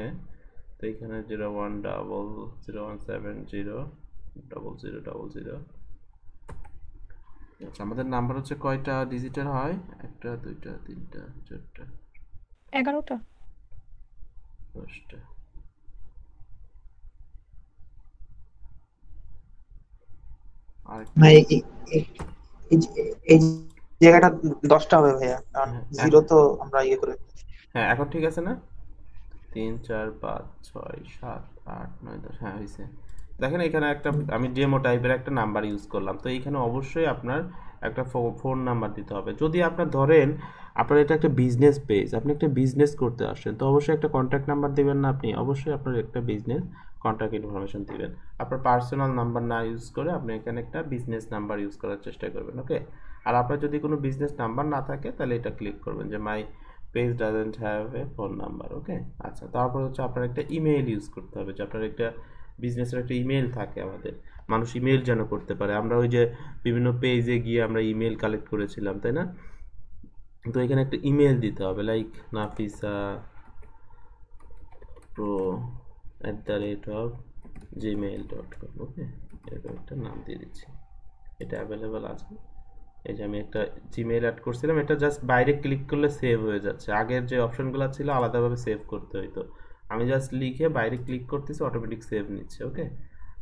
তো এখানে 0100170000। আচ্ছা, আমাদের নাম্বার হচ্ছে কয়টা ডিজিটের হয়, 1 2 3 4 11টা 10টা। আর না এই জায়গাটা 10টা হবে ভাইয়া, কারণ 0 তো আমরা ইয়ে করে। হ্যাঁ, এখন ঠিক আছে না, 3 4 5 6 7 8 9 10, হ্যাঁ হয়েছে। দেখেন এখানে একটা আমি ডেমো টাইপের একটা নাম্বার ইউজ করলাম। তো এইখানে অবশ্যই আপনার একটা ফোন নাম্বার দিতে হবে। যদি আপনার ধরেন আপনার এটা একটা বিজনেস পেজ, আপনি একটা বিজনেস করতে আসছেন, তো অবশ্যই একটা কন্ট্যাক্ট নাম্বার দিবেন না, আপনি অবশ্যই আপনার একটা বিজনেস কন্ট্যাক্ট ইনফরমেশন দিবেন। আপনার পার্সোনাল নাম্বার না ইউজ করে আপনি এখানে একটা বিজনেস নাম্বার ইউজ করার চেষ্টা করবেন, ওকে। আর আপনার যদি কোনো বিজনেস নাম্বার না থাকে তাহলে এটা ক্লিক করবেন যে my page doesn't have a phone number, okay. আচ্ছা, তারপর হচ্ছে আপনার একটা ইমেল ইউজ করতে হবে, যে আপনার একটা বিজনেসের একটা ইমেল থাকে, আমাদের মানুষ ইমেল যেন করতে পারে। আমরা ওই যে বিভিন্ন পেজে গিয়ে আমরা ইমেল কালেক্ট করেছিলাম, তাই না? তো এখানে একটা ইমেল দিতে হবে, লাইক nafisapro@gmail.com, ওকে। এরকম একটা নাম দিয়ে দিচ্ছি, এটা অ্যাভেলেবেল আছে। এই যে আমি একটা জিমেইল অ্যাড করছিলাম, এটা জাস্ট বাইরে ক্লিক করলে সেভ হয়ে যাচ্ছে। আগের যে অপশনগুলো ছিল আলাদাভাবে সেভ করতে হইতো, আমি জাস্ট লিখে বাইরে ক্লিক করতেছি, অটোমেটিক সেভ নিচ্ছে, ওকে।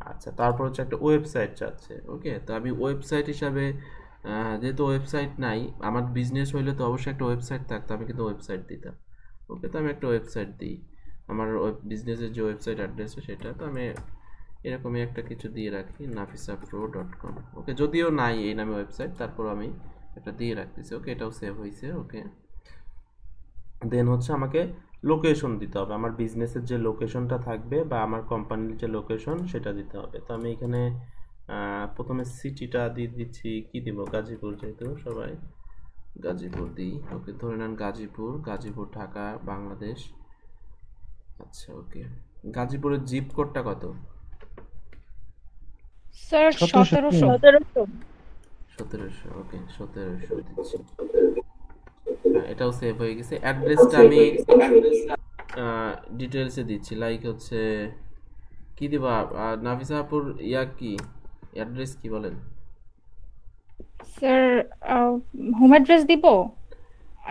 আচ্ছা, তারপর হচ্ছে একটা ওয়েবসাইট চাচ্ছে, ওকে। তো আমি ওয়েবসাইট হিসাবে যেহেতু ওয়েবসাইট নাই, আমার বিজনেস হইলে তো অবশ্যই একটা ওয়েবসাইট থাকতো, আমি কিন্তু ওয়েবসাইট দিতাম, ওকে। তো আমি একটা ওয়েবসাইট দিই, আমার বিজনেসের যে ওয়েবসাইট অ্যাড্রেস সেটা, তো আমি এরকমই একটা কিছু দিয়ে রাখি, nafisapro.com, ওকে। যদিও নাই এই নামে ওয়েবসাইট, তারপর আমি এটা দিয়ে রাখতেছি, ওকে। এটাও সেভ হয়েছে, ওকে। দেন হচ্ছে আমাকে লোকেশন দিতে হবে, আমার বিজনেসের যে লোকেশনটা থাকবে বা আমার কোম্পানির যে লোকেশন সেটা দিতে হবে। তো আমি এখানে প্রথমে সিটিটা দিয়ে দিচ্ছি, কি দিব, গাজীপুর, যেহেতু সবাই গাজীপুর দিই। ওকে, ধরে নেন গাজীপুর, গাজীপুর ঢাকা বাংলাদেশ। আচ্ছা ওকে, গাজীপুরের জিপ কোডটা কত? স্যার 1700 1700। ওকে 1700 দিচ্ছি। এটাও সেভ হয়ে গেছে। অ্যাড্রেসটা আমি ডিটেলসে দিচ্ছি, লাইক হচ্ছে কি দিবা নাফিসাপুর, কি অ্যাড্রেস কি বলেন? স্যার হোম অ্যাড্রেস দিব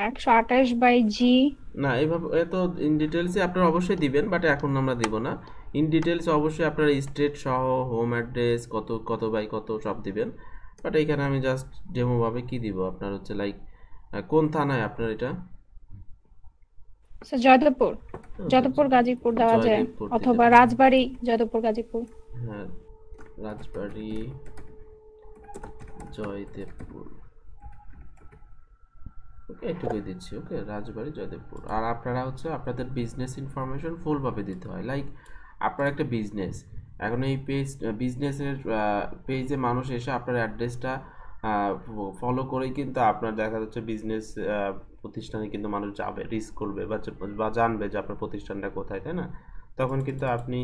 128/জি। না এইভাবে এত ইন ডিটেলসে আপনারা অবশ্যই দিবেন, বাট এখন আমরা দিব না। ইন ডিটেলস অবশ্যই আপনারা স্টেট সহ হোম অ্যাড্রেস কত কত বাই কত সব দিবেন, বাট এইখানে আমি জাস্ট ডেমো ভাবে কি দিব আপনার হচ্ছে লাইক কোন থানায় আপনার এটা? স্যার যাদবপুর গাজীপুর দেওয়া যায়, জয়দেবপুর অথবা দিতে- রাজবাড়ী যাদবপুর গাজীপুর। হ্যাঁ, রাজবাড়ি জয়দেবপুর। ওকে এটুকুই দিচ্ছি। ওকে, রাজবাড়ি জয়দেবপুর। আর আপনারা হচ্ছে আপনাদের বিজনেস ইনফরমেশন ফুলভাবে দিতে হয়, লাইক আপনার একটা বিজনেস, এখন এই বিজনেসের পেজে মানুষ এসে আপনার অ্যাড্রেসটা ফলো করেই কিন্তু আপনার দেখা যাচ্ছে বিজনেস প্রতিষ্ঠানে কিন্তু মানুষ যাবে, রিস্ক করবে বা জানবে যে আপনার প্রতিষ্ঠানটা কোথায়, তাই না? তখন কিন্তু আপনি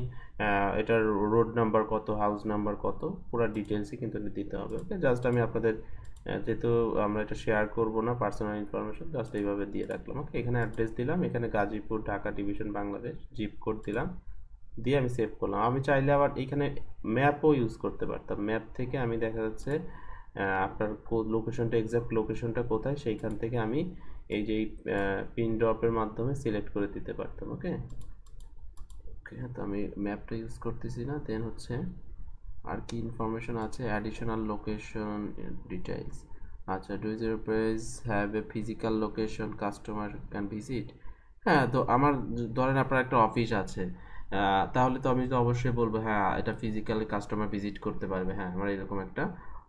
এটার রোড নাম্বার কত, হাউস নাম্বার কত, পুরো ডিটেলসই কিন্তু দিতে হবে। ওকে, জাস্ট আমি আপনাদের যেহেতু আমরা এটা শেয়ার করব না পার্সোনাল ইনফরমেশন, জাস্ট এইভাবে দিয়ে রাখলাম। ওকে, এখানে অ্যাড্রেস দিলাম, এখানে Gazipur Dhaka division Bangladesh, zip code দিলাম, দিয়ে আমি সেভ করলাম। আমি চাইলে আবার এখানে ম্যাপও ইউজ করতে পারতাম, ম্যাপ থেকে আমি দেখা যাচ্ছে আপনার লোকেশনটা, এক্সাক্ট লোকেশনটা কোথায় সেইখান থেকে আমি এই যে পিন ড্রপের মাধ্যমে সিলেক্ট করে দিতে পারতাম। ওকে ওকে, তো আমি ম্যাপটা ইউজ করতেছি না। দেন হচ্ছে আর কি ইনফরমেশন আছে, অ্যাডিশনাল লোকেশন ডিটেইলস। আচ্ছা, do your page have a physical location customer can visit? হ্যাঁ, তো আমার ধরেন আপনার একটা অফিস আছে, তাহলে তো আমি তো অবশ্যই বলবো হ্যাঁ এটা ফিজিক্যালি কাস্টমার ভিজিট করতে পারবে, হ্যাঁ আমার এরকম একটা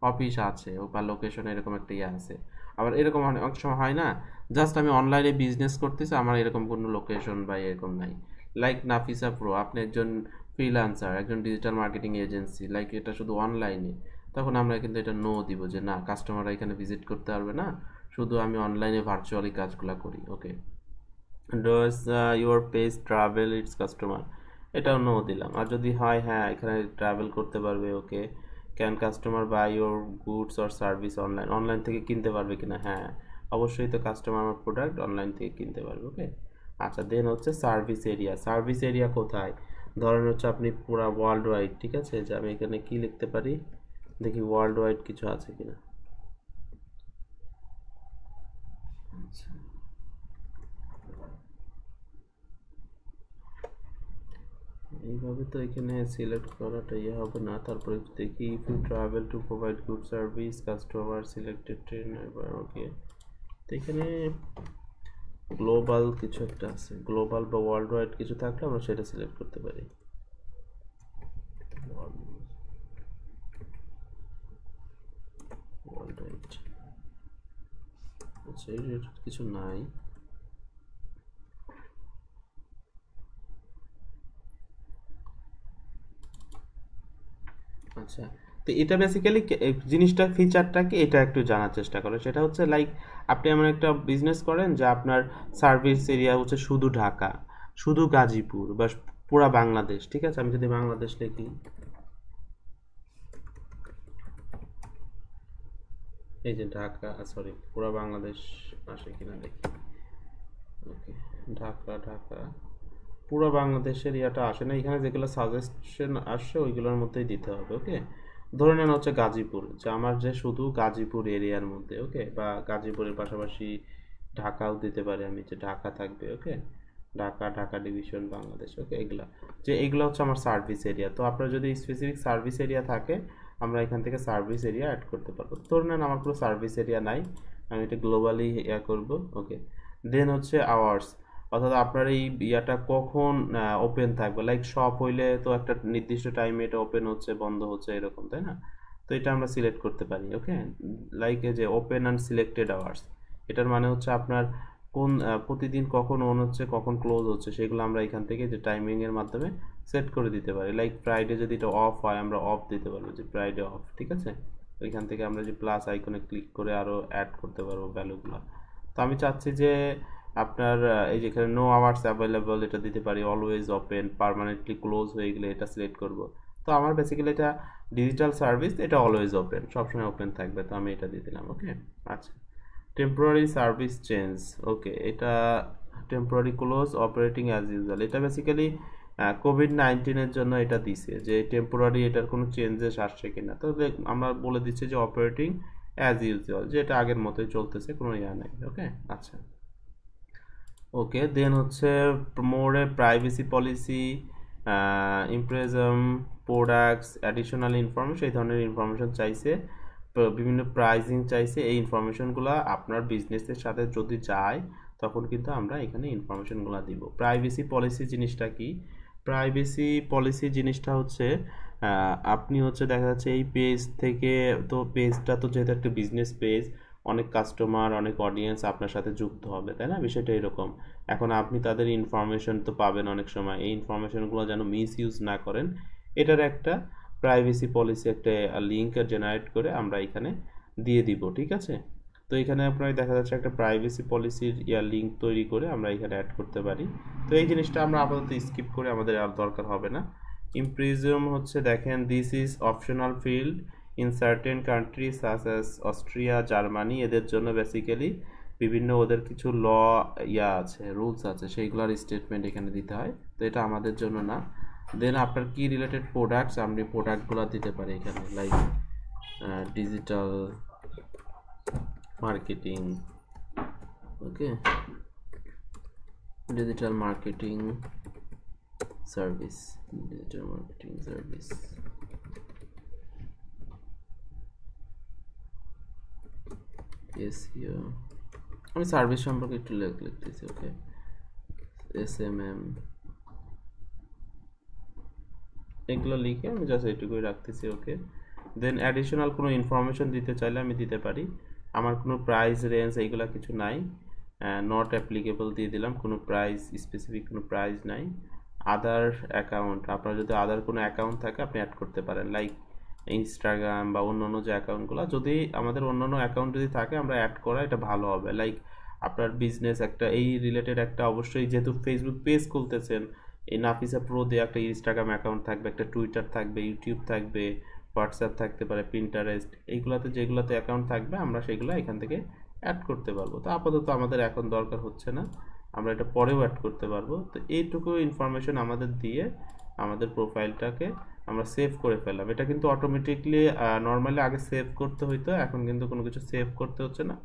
অফিস আছে বা লোকেশন এরকম একটা ইয়ে আছে। আবার এরকম অনেক সময় হয় না, জাস্ট আমি অনলাইনে বিজনেস করতেছি, আমার এরকম কোনো লোকেশন বা এরকম নাই। লাইক নাফিসা প্রো, আপনি একজন ফ্রিল্যান্সার, একজন ডিজিটাল মার্কেটিং এজেন্সি, লাইক এটা শুধু অনলাইনে, তখন আমরা কিন্তু এটা নো দিব যে না কাস্টমাররা এখানে ভিজিট করতে পারবে না, শুধু আমি অনলাইনে ভার্চুয়ালি কাজগুলো করি। Okay, does your page travel its customer, এটাও নো দিলাম। আর যদি হয় হ্যাঁ এখানে ট্রাভেল করতে পারবে, okay, can customer buy your goods or service online, online থেকে কিনতে পারবে কিনা? হ্যাঁ অবশ্যই, তো কাস্টমার আমার প্রোডাক্ট অনলাইন থেকে কিনতে পারবে। ওকে, আচ্ছা, দেন হচ্ছে সার্ভিস এরিয়া। সার্ভিস এরিয়া কোথায়? ধরেন হচ্ছে আপনি পুরো ওয়ার্ল্ড ওয়াইড, ঠিক আছে, যে আমি এখানে কি লিখতে পারি দেখি ওয়ার্ল্ড ওয়াইড কিছু আছে কিনা। আচ্ছা, এইভাবে তো এখানে সিলেক্ট করাটা ইয়ে হবে না। তারপরে দেখি if you travel to provide good service customer selected train, okay, তো এখানে গ্লোবাল কিছু একটা আছে, গ্লোবাল বা ওয়ার্ল্ড ওয়াইড কিছু থাকলে আমরা সেটা সিলেক্ট করতে পারি। ওয়ার্ল্ড ওয়াইড, আচ্ছা এর কিছু নাই। আচ্ছা, তো এটা বেসিক্যালি জিনিসটা ফিচারটাকে এটা একটু জানার চেষ্টা করো। সেটা হচ্ছে লাইক আপনি এমন একটা বিজনেস করেন যা আপনার সার্ভিস এরিয়া হচ্ছে শুধু ঢাকা, শুধু গাজীপুর বা পুরা বাংলাদেশ, ঠিক আছে। আমি যদি বাংলাদেশ লিখি, এই যে ঢাকা, সরি পুরা বাংলাদেশ আসে কিনা দেখি। ওকে, ঢাকা ঢাকা পুরো বাংলাদেশের ইয়াটা আসে না, এখানে যেগুলো সাজেশন আসছে ওইগুলোর মধ্যেই দিতে হবে। ওকে, ধরে নেন হচ্ছে গাজীপুর, যে আমার যে শুধু গাজীপুর এরিয়ার মধ্যে, ওকে, বা গাজীপুরের পাশাপাশি ঢাকাও দিতে পারি আমি, যে ঢাকা থাকবে। ওকে, ঢাকা, ঢাকা ডিভিশন বাংলাদেশ। ওকে, এগুলো হচ্ছে আমার সার্ভিস এরিয়া। তো আপনার যদি স্পেসিফিক সার্ভিস এরিয়া থাকে আমরা এখান থেকে সার্ভিস এরিয়া অ্যাড করতে পারবো। ধরে নেন আমার কোনো সার্ভিস এরিয়া নাই, আমি এটা গ্লোবালি ইয়া করব। ওকে, দেন হচ্ছে আওয়ার্স, অর্থাৎ আপনার এই ইয়াটা কখন ওপেন থাকবে, লাইক শপ হইলে তো একটা নির্দিষ্ট টাইমে এটা ওপেন হচ্ছে বন্ধ হচ্ছে এরকম, তাই না? তো এটা আমরা সিলেক্ট করতে পারি। ওকে, লাইক এই যে ওপেন অ্যান্ড সিলেক্টেড আওয়ার্স, এটার মানে হচ্ছে আপনার কোন প্রতিদিন কখন অন হচ্ছে কখন ক্লোজ হচ্ছে সেগুলো আমরা এখান থেকে যে টাইমিং এর মাধ্যমে সেট করে দিতে পারি। লাইক ফ্রাইডে যদি এটা অফ হয় আমরা অফ দিতে পারবো যে ফ্রাইডে অফ, ঠিক আছে। ওইখান থেকে আমরা যে প্লাস আইকনে ক্লিক করে আরো অ্যাড করতে পারবো ভ্যালুগুলো। তো আমি চাচ্ছি যে আপনার এই যে এখানে নো আওয়ার্স অ্যাভেলেবল এটা দিতে পারি, অলওয়েজ ওপেন, পার্মানেন্টলি ক্লোজ হয়ে গেলে এটা সিলেক্ট করব। তো আমার বেসিক্যালি এটা ডিজিটাল সার্ভিস, এটা অলওয়েজ ওপেন, সবসময় ওপেন থাকবে, তো আমি এটা দিয়ে দিলাম। ওকে, আচ্ছা। টেম্পোরারি সার্ভিস চেঞ্জ, ওকে, এটা temporary close operating as usual, এটা বেসিক্যালি কোভিড-19 জন্য এটা দিছে যে টেম্পোরারি এটার কোনো চেঞ্জেস আসছে কিনা। তো আমরা বলে দিচ্ছি যে অপারেটিং অ্যাজ ইউজুয়াল, যে এটা আগের মতোই চলতেছে, কোনো ইয়া নেই। ওকে, আচ্ছা। ওকে, দেন হচ্ছে more privacy policy, impressum, products, additional information, এই ধরনের ইনফরমেশন চাইছে, বিভিন্ন প্রাইজিং চাইছে। এই ইনফরমেশনগুলো আপনার বিজনেসের সাথে যদি যায় তখন কিন্তু আমরা এখানে ইনফরমেশনগুলো দিব। প্রাইভেসি পলিসি জিনিসটা কি? প্রাইভেসি পলিসি জিনিসটা হচ্ছে আপনি হচ্ছে দেখা যাচ্ছে এই পেজ থেকে, তো পেজটা তো যেহেতু একটা বিজনেস পেজ, অনেক কাস্টমার, অনেক অডিয়েন্স আপনার সাথে যুক্ত হবে, তাই না? বিষয়টা এরকম। এখন আপনি তাদের ইনফরমেশন তো পাবেন অনেক সময়, এই ইনফরমেশনগুলো যেন মিস ইউজ না করেন, এটার একটা প্রাইভেসি পলিসি, একটা লিঙ্ক জেনারেট করে আমরা এখানে দিয়ে দিব, ঠিক আছে। তো এখানে আপনার দেখা যাচ্ছে একটা প্রাইভেসি পলিসির লিঙ্ক তৈরি করে আমরা এখানে অ্যাড করতে পারি। তো এই জিনিসটা আমরা আপাতত স্কিপ করে, আমাদের আর দরকার হবে না। ইমপ্রিজম হচ্ছে দেখেন, this is optional field in certain country such as Austria, Germany, এদের জন্য বেসিক্যালি বিভিন্ন ওদের কিছু ল আছে, রুলস আছে, সেইগুলোর স্টেটমেন্ট এখানে দিতে হয়, তো এটা আমাদের জন্য না। দেন আপনার কি রিলেটেড প্রোডাক্টস, আপনি প্রোডাক্টগুলো দিতে পারি এখানে, like digital marketing, okay, digital marketing service, digital marketing service, SEO, আমি সার্ভিস সম্পর্কে একটু লিখতেছি। ওকে, এসএমএম, এগুলো লিখে আমি জাস্ট এইটুকুই রাখতেছি। ওকে, দেন অ্যাডিশনাল কোনো ইনফরমেশন দিতে চাইলে আমি দিতে পারি। আমার কোনো প্রাইস রেঞ্জ এইগুলা কিছু নাই, নট অ্যাপ্লিকেবল দিয়ে দিলাম, কোনো প্রাইস স্পেসিফিক কোনো প্রাইস নাই। আদার অ্যাকাউন্ট, আপনার যদি আদার কোনো অ্যাকাউন্ট থাকে আপনি অ্যাড করতে পারেন, লাইক ইনস্টাগ্রাম বা অন্য যে অ্যাকাউন্টগুলো, যদি আমাদের অন্য অ্যাকাউন্ট যদি থাকে আমরা অ্যাড করা এটা ভালো হবে। লাইক আপনার বিজনেস একটা এই রিলেটেড একটা, অবশ্যই যেহেতু ফেসবুক পেজ খুলতেছেন, এই নাফিসা প্রো দিয়ে একটা ইনস্টাগ্রাম অ্যাকাউন্ট থাকবে, একটা টুইটার থাকবে, ইউটিউব থাকবে, হোয়াটসঅ্যাপ থাকতে পারে, পিন্টারেস্ট, এইগুলোতে যেগুলোতে অ্যাকাউন্ট থাকবে আমরা সেগুলো এখান থেকে অ্যাড করতে পারবো। তো আপাতত আমাদের এখন দরকার হচ্ছে না, আমরা এটা পরেও অ্যাড করতে পারবো। তো এইটুকু ইনফরমেশন আমাদের দিয়ে আমাদের প্রোফাইলটাকে আমরা সেভ করে ফেললাম। এটা কিন্তু অটোমেটিকলি, নর্মালি আগে সেভ করতে হইতো, এখন কিন্তু কোনো কিছু সেভ করতে হচ্ছে না,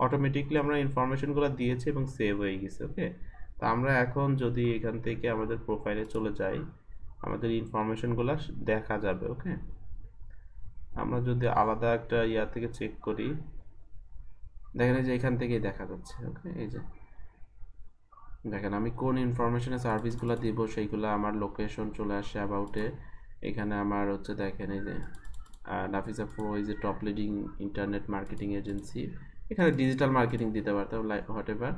অটোমেটিকলি আমরা ইনফরমেশনগুলো দিয়েছি এবং সেভ হয়ে গেছে। ওকে, তো আমরা এখন যদি এখান থেকে আমাদের প্রোফাইলে চলে যাই, আমাদের ইনফরমেশনগুলো দেখা যাবে। ওকে, আমরা যদি আলাদা একটা ইয়া থেকে চেক করি, দেখেন এই যে এখান থেকেই দেখা যাচ্ছে। ওকে, এই যে দেখেন আমি কোন ইনফরমেশনে সার্ভিসগুলো দিব সেইগুলো আমার লোকেশন চলে আসে অ্যাবাউটে। এখানে আমার হচ্ছে দেখেন এই যে Nafisa pro is a top leading internet marketing agency, এখানে ডিজিটাল মার্কেটিং দিতে পারতাম, লাইক হোয়াট এভার,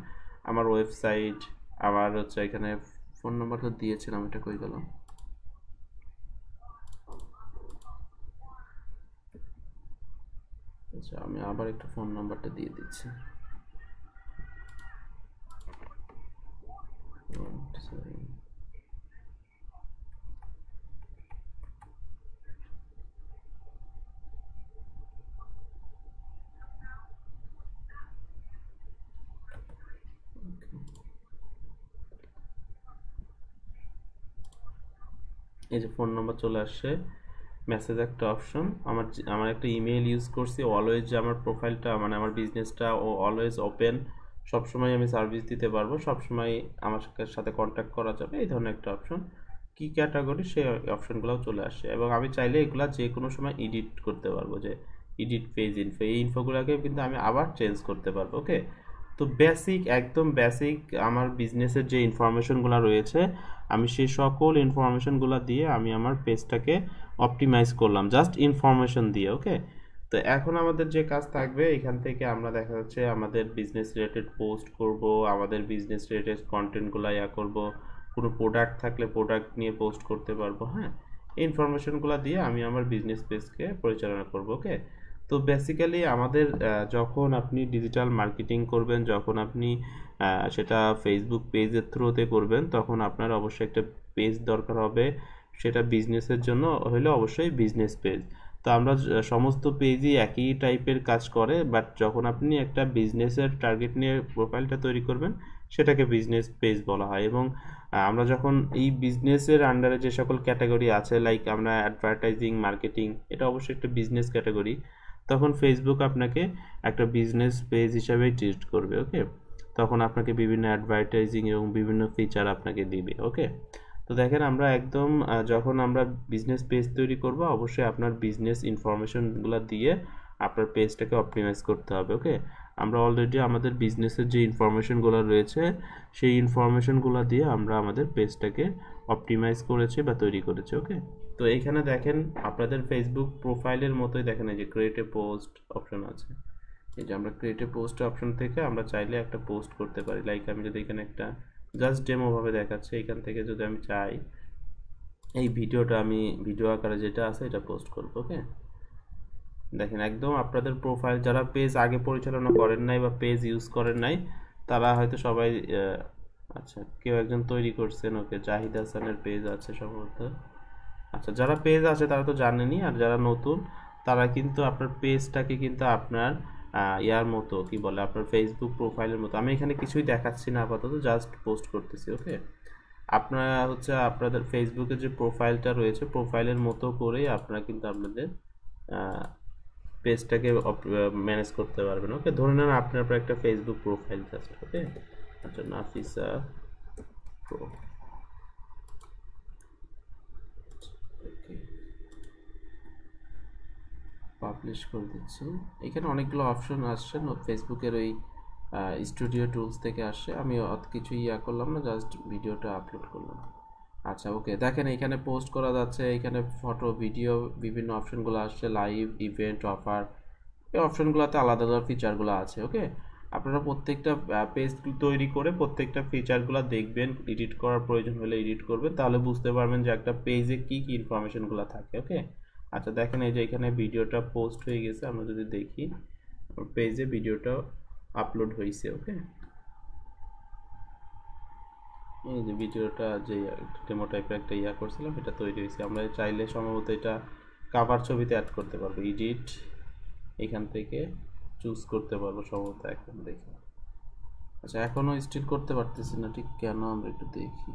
আমার ওয়েবসাইট, আমার হচ্ছে এখানে ফোন নাম্বার তো দিয়েছিলাম, এটা কই গেল? আচ্ছা, আমি আবার একটু ফোন নাম্বারটা দিয়ে দিচ্ছি। এই যে ফোন নাম্বার চলে আসছে, মেসেজ একটা অপশন, আমার একটা ইমেল ইউজ করছি, অলওয়েজ যে আমার প্রোফাইলটা মানে আমার বিজনেসটা অলওয়েজ ওপেন, সবসময় আমি সার্ভিস দিতে পারবো, সবসময় আমার সাথে কন্ট্যাক্ট করা যাবে, এই ধরনের একটা অপশন। কি ক্যাটাগরি সেই অপশনগুলোও চলে আসে, এবং আমি চাইলে এগুলা যে কোনো সময় এডিট করতে পারবো, যে এডিট পেজ ইনফো, এই ইনফোগুলোকে কিন্তু আমি আবার চেঞ্জ করতে পারবো। ওকে, তো বেসিক, একদম বেসিক আমার বিজনেসের যে ইনফরমেশনগুলো রয়েছে আমি সেই সকল ইনফরমেশনগুলো দিয়ে আমি আমার পেজটাকে অপটিমাইজ করলাম, জাস্ট ইনফরমেশন দিয়ে। ওকে, তো এখন আমাদের যে কাজ থাকবে এখান থেকে আমরা দেখা যাচ্ছে আমাদের বিজনেস রিলেটেড পোস্ট করব, আমাদের বিজনেস রিলেটেড কন্টেন্টগুলো করব, কোনো প্রোডাক্ট থাকলে প্রোডাক্ট নিয়ে পোস্ট করতে পারবো। হ্যাঁ, এই ইনফরমেশনগুলো দিয়ে আমি আমার বিজনেস পেজকে পরিচালনা করব। ওকে, তো বেসিক্যালি আমাদের যখন আপনি ডিজিটাল মার্কেটিং করবেন, যখন আপনি সেটা ফেসবুক পেজের থ্রুতে করবেন, তখন আপনার অবশ্যই একটা পেজ দরকার হবে। সেটা বিজনেসের জন্য হলে অবশ্যই বিজনেস পেজ। তো আমরা সমস্ত পেজই একই টাইপের কাজ করে, বাট যখন আপনি একটা বিজনেসের টার্গেট নিয়ে প্রোফাইলটা তৈরি করবেন সেটাকে বিজনেস পেজ বলা হয়। এবং আমরা যখন এই বিজনেসের আন্ডারে যে সকল ক্যাটাগরি আছে, লাইক আমরা অ্যাডভার্টাইজিং, মার্কেটিং, এটা অবশ্যই একটা বিজনেস ক্যাটাগরি, তখন ফেসবুক আপনাকে একটা বিজনেস পেজ হিসাবে ট্রিট করবে। ওকে, তখন আপনাকে বিভিন্ন অ্যাডভার্টাইজিং এবং বিভিন্ন ফিচার আপনাকে দিবে। ওকে, তো দেখেন আমরা একদম যখন আমরা বিজনেস পেজ তৈরি করব, অবশ্যই আপনার বিজনেস ইনফরমেশনগুলো দিয়ে আপনার পেজটাকে অপটিমাইজ করতে হবে। ওকে, আমরা অলরেডি আমাদের বিজনেসের যে ইনফরমেশনগুলো রয়েছে সেই ইনফরমেশনগুলো দিয়ে আমরা আমাদের পেজটাকে অপটিমাইজ করেছি বা তৈরি করেছি। ওকে, তো এইখানে দেখেন আপনাদের ফেসবুক প্রোফাইলের মতোই দেখেন এই যে ক্রিয়েট এ পোস্ট অপশন আছে। এই যে আমরা ক্রিয়েট এ পোস্ট অপশন থেকে আমরা চাইলে একটা পোস্ট করতে পারি। লাইক আমি যদি এখানে একটা জাস্ট ডেমো ভাবে দেখাচ্ছে, এখান থেকে যদি আমি চাই এই ভিডিওটা আমি ভিডিও আকারে যেটা আছে এটা পোস্ট করব। ওকে, দেখেন একদম আপনাদের প্রোফাইল, যারা পেজ আগে পরিচালনা করেন নাই বা পেজ ইউজ করেন নাই তারা হয়তো সবাই আচ্ছা কেউ একজন তৈরি করছেন। ওকে, জাহিদ হাসানের পেজ আছে সম্ভবত। আচ্ছা, যারা পেজ আছে তারা তো জানেনই, আর যারা নতুন তারা কিন্তু আপনার পেজটাকে কিন্তু আপনার ইয়ার মতো কি বলে আপনার ফেসবুক প্রোফাইলের মতো, আমি এখানে কিছুই দেখাচ্ছি না আপাতত, জাস্ট পোস্ট করতেছি। ওকে, আপনারা হচ্ছে আপনাদের ফেসবুকের যে প্রোফাইলটা রয়েছে প্রোফাইলের মতো করেই আপনারা কিন্তু আপনাদের পেজটাকে ম্যানেজ করতে পারবেন। ওকে, ধরে নেন আপনার একটা ফেসবুক প্রোফাইল আছে। ওকে, আচ্ছা নাফিসা প্রো, পাবলিশ করে দিচ্ছি। এখানে অনেকগুলো অপশন আসছে ফেসবুকের ওই স্টুডিও টুলস থেকে আসছে, আমি অত কিছু করলাম না, জাস্ট ভিডিওটা আপলোড করলাম। আচ্ছা ওকে, দেখেন এখানে পোস্ট করা যাচ্ছে, এখানে ফটো, ভিডিও, বিভিন্ন অপশনগুলো আসছে, লাইভ, ইভেন্ট, অফার, এই অপশনগুলোতে আলাদা আলাদা ফিচারগুলো আছে। ওকে, আপনারা প্রত্যেকটা পেজ তৈরি করে প্রত্যেকটা ফিচারগুলো দেখবেন, এডিট করার প্রয়োজন হলে এডিট করবেন, তাহলে বুঝতে পারবেন যে একটা পেজে কি কি ইনফরমেশনগুলো থাকে। ওকে, আচ্ছা দেখেন এই যে এখানে ভিডিওটা পোস্ট হয়ে গেছে, আমরা যদি দেখি পেজে ভিডিওটা আপলোড হয়েছে। ওকে, এই যে ভিডিওটা যে ডেমো টাইপের একটা করছিলাম এটা তৈরি হয়েছে। আমরা চাইলে সম্ভবত এটা কভার ছবিতে অ্যাড করতে পারবো, এডিট এখান থেকে চুজ করতে পারবো সম্ভবত। এখন দেখি, আচ্ছা এখনো স্টিল করতে পারতেছি না, ঠিক কেন আমরা একটু দেখি।